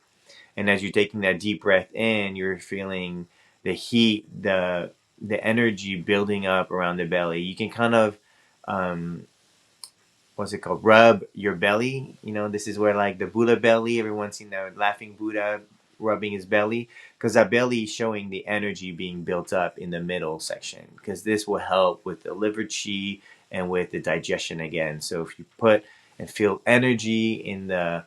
Speaker 1: And as you're taking that deep breath in, you're feeling the heat, the energy building up around the belly. You can kind of what's it called? Rub your belly. You know, this is where like the Buddha belly, everyone's seen the laughing Buddha rubbing his belly, because that belly is showing the energy being built up in the middle section, because this will help with the liver chi and with the digestion again. So if you put and feel energy in the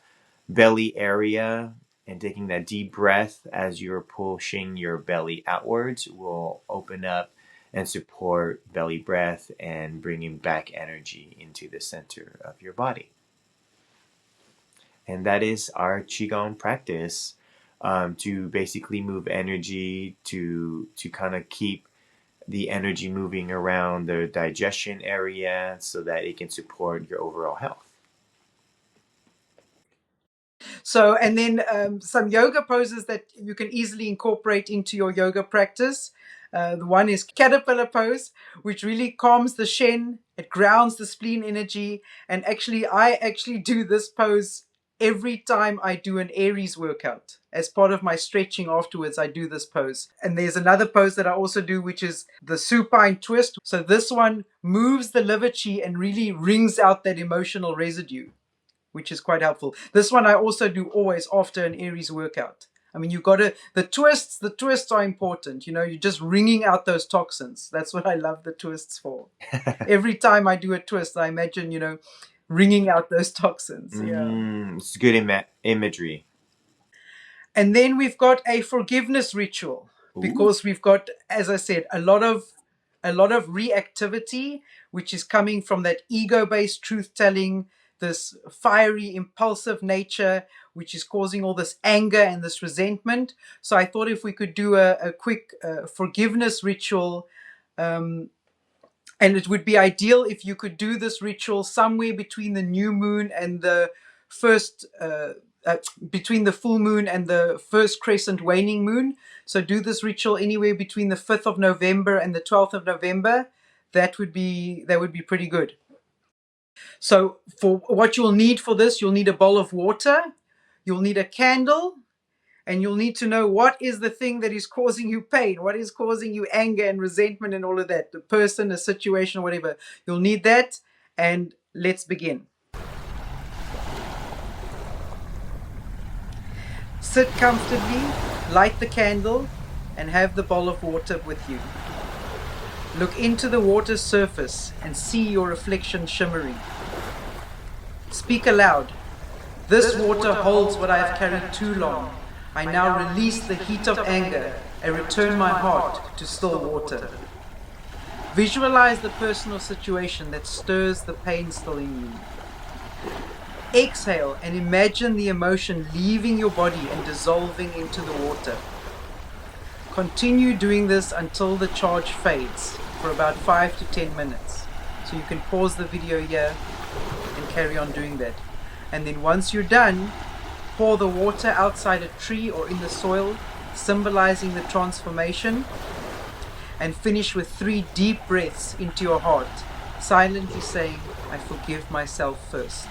Speaker 1: belly area and taking that deep breath as you're pushing your belly outwards will open up and support belly breath and bringing back energy into the center of your body. And that is our Qigong practice, to basically move energy, to kind of keep the energy moving around the digestion area so that it can support your overall health.
Speaker 2: So, and then some yoga poses that you can easily incorporate into your yoga practice. The one is caterpillar pose, which really calms the Shen. It grounds the spleen energy. And actually, I actually do this pose every time I do an Aries workout. As part of my stretching afterwards, I do this pose. And there's another pose that I also do, which is the supine twist. So this one moves the liver chi and really wrings out that emotional residue, which is quite helpful. This one I also do always after an Aries workout. I mean, you've got to, the twists are important. You know, you're just wringing out those toxins. That's what I love the twists for. Every time I do a twist, I imagine, you know, wringing out those toxins. Yeah.
Speaker 1: It's good imagery.
Speaker 2: And then we've got a forgiveness ritual, because we've got, as I said, a lot of reactivity, which is coming from that ego-based truth-telling, this fiery, impulsive nature, which is causing all this anger and this resentment. So I thought if we could do a quick forgiveness ritual, and it would be ideal if you could do this ritual somewhere between the new moon and the first, between the full moon and the first crescent waning moon. So do this ritual anywhere between the 5th of November and the 12th of November. That would be pretty good. So for what you'll need for this, you'll need a bowl of water, you'll need a candle, and you'll need to know what is the thing that is causing you pain, what is causing you anger and resentment and all of that, the person, a situation, or whatever. You'll need that, and let's begin. Sit comfortably, light the candle, and have the bowl of water with you. Look into the water's surface and see your reflection shimmering. Speak aloud. This water holds what I have carried too long. I now release the heat of anger and return my heart to still water. Visualize the personal situation that stirs the pain still in you. Exhale and imagine the emotion leaving your body and dissolving into the water. Continue doing this until the charge fades for about 5 to 10 minutes. So you can pause the video here and carry on doing that. And then once you're done, pour the water outside a tree or in the soil, symbolizing the transformation, and finish with 3 deep breaths into your heart, silently saying, I forgive myself first.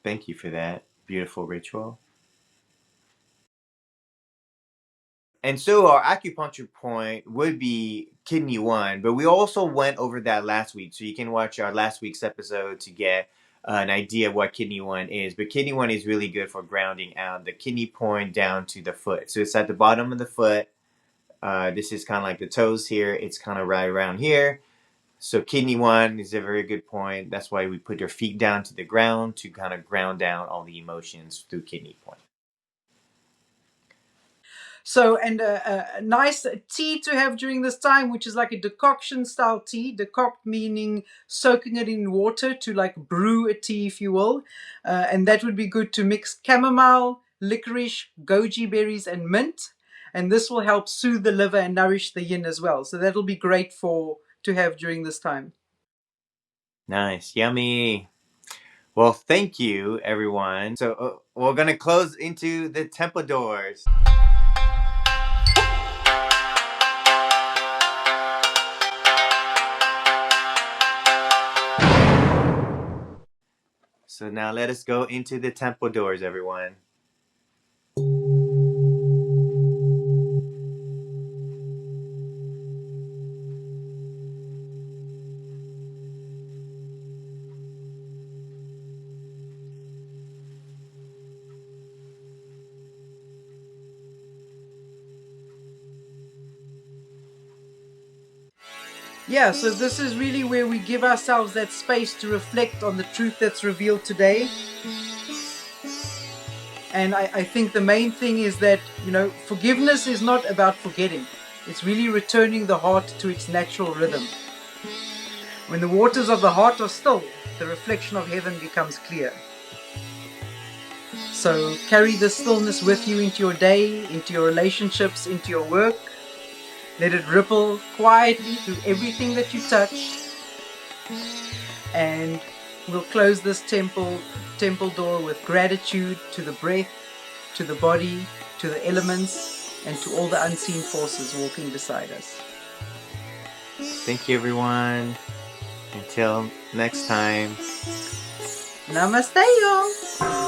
Speaker 1: Thank you for that beautiful ritual. And so our acupuncture point would be kidney 1, but we also went over that last week. So you can watch our last week's episode to get an idea of what kidney 1 is. But kidney 1 is really good for grounding out the kidney point down to the foot. So it's at the bottom of the foot. This is kind of like the toes here. It's kind of right around here. So kidney 1 is a very good point. That's why we put your feet down to the ground to kind of ground down all the emotions through kidney point.
Speaker 2: So, and a nice tea to have during this time, which is like a decoction style tea. Decoct meaning soaking it in water to like brew a tea, if you will. And that would be good to mix chamomile, licorice, goji berries, and mint. And this will help soothe the liver and nourish the yin as well. So that'll be great to have during this time.
Speaker 1: Nice. Yummy. Well, thank you, everyone. So we're going to close into the temple doors. So now let us go into the temple doors, everyone.
Speaker 2: Yeah, so this is really where we give ourselves that space to reflect on the truth that's revealed today. And I think the main thing is that, you know, forgiveness is not about forgetting. It's really returning the heart to its natural rhythm. When the waters of the heart are still, the reflection of heaven becomes clear. So carry this stillness with you into your day, into your relationships, into your work. Let it ripple quietly through everything that you touch. And we'll close this temple door with gratitude to the breath, to the body, to the elements, and to all the unseen forces walking beside us.
Speaker 1: Thank you, everyone. Until next time.
Speaker 2: Namaste, y'all.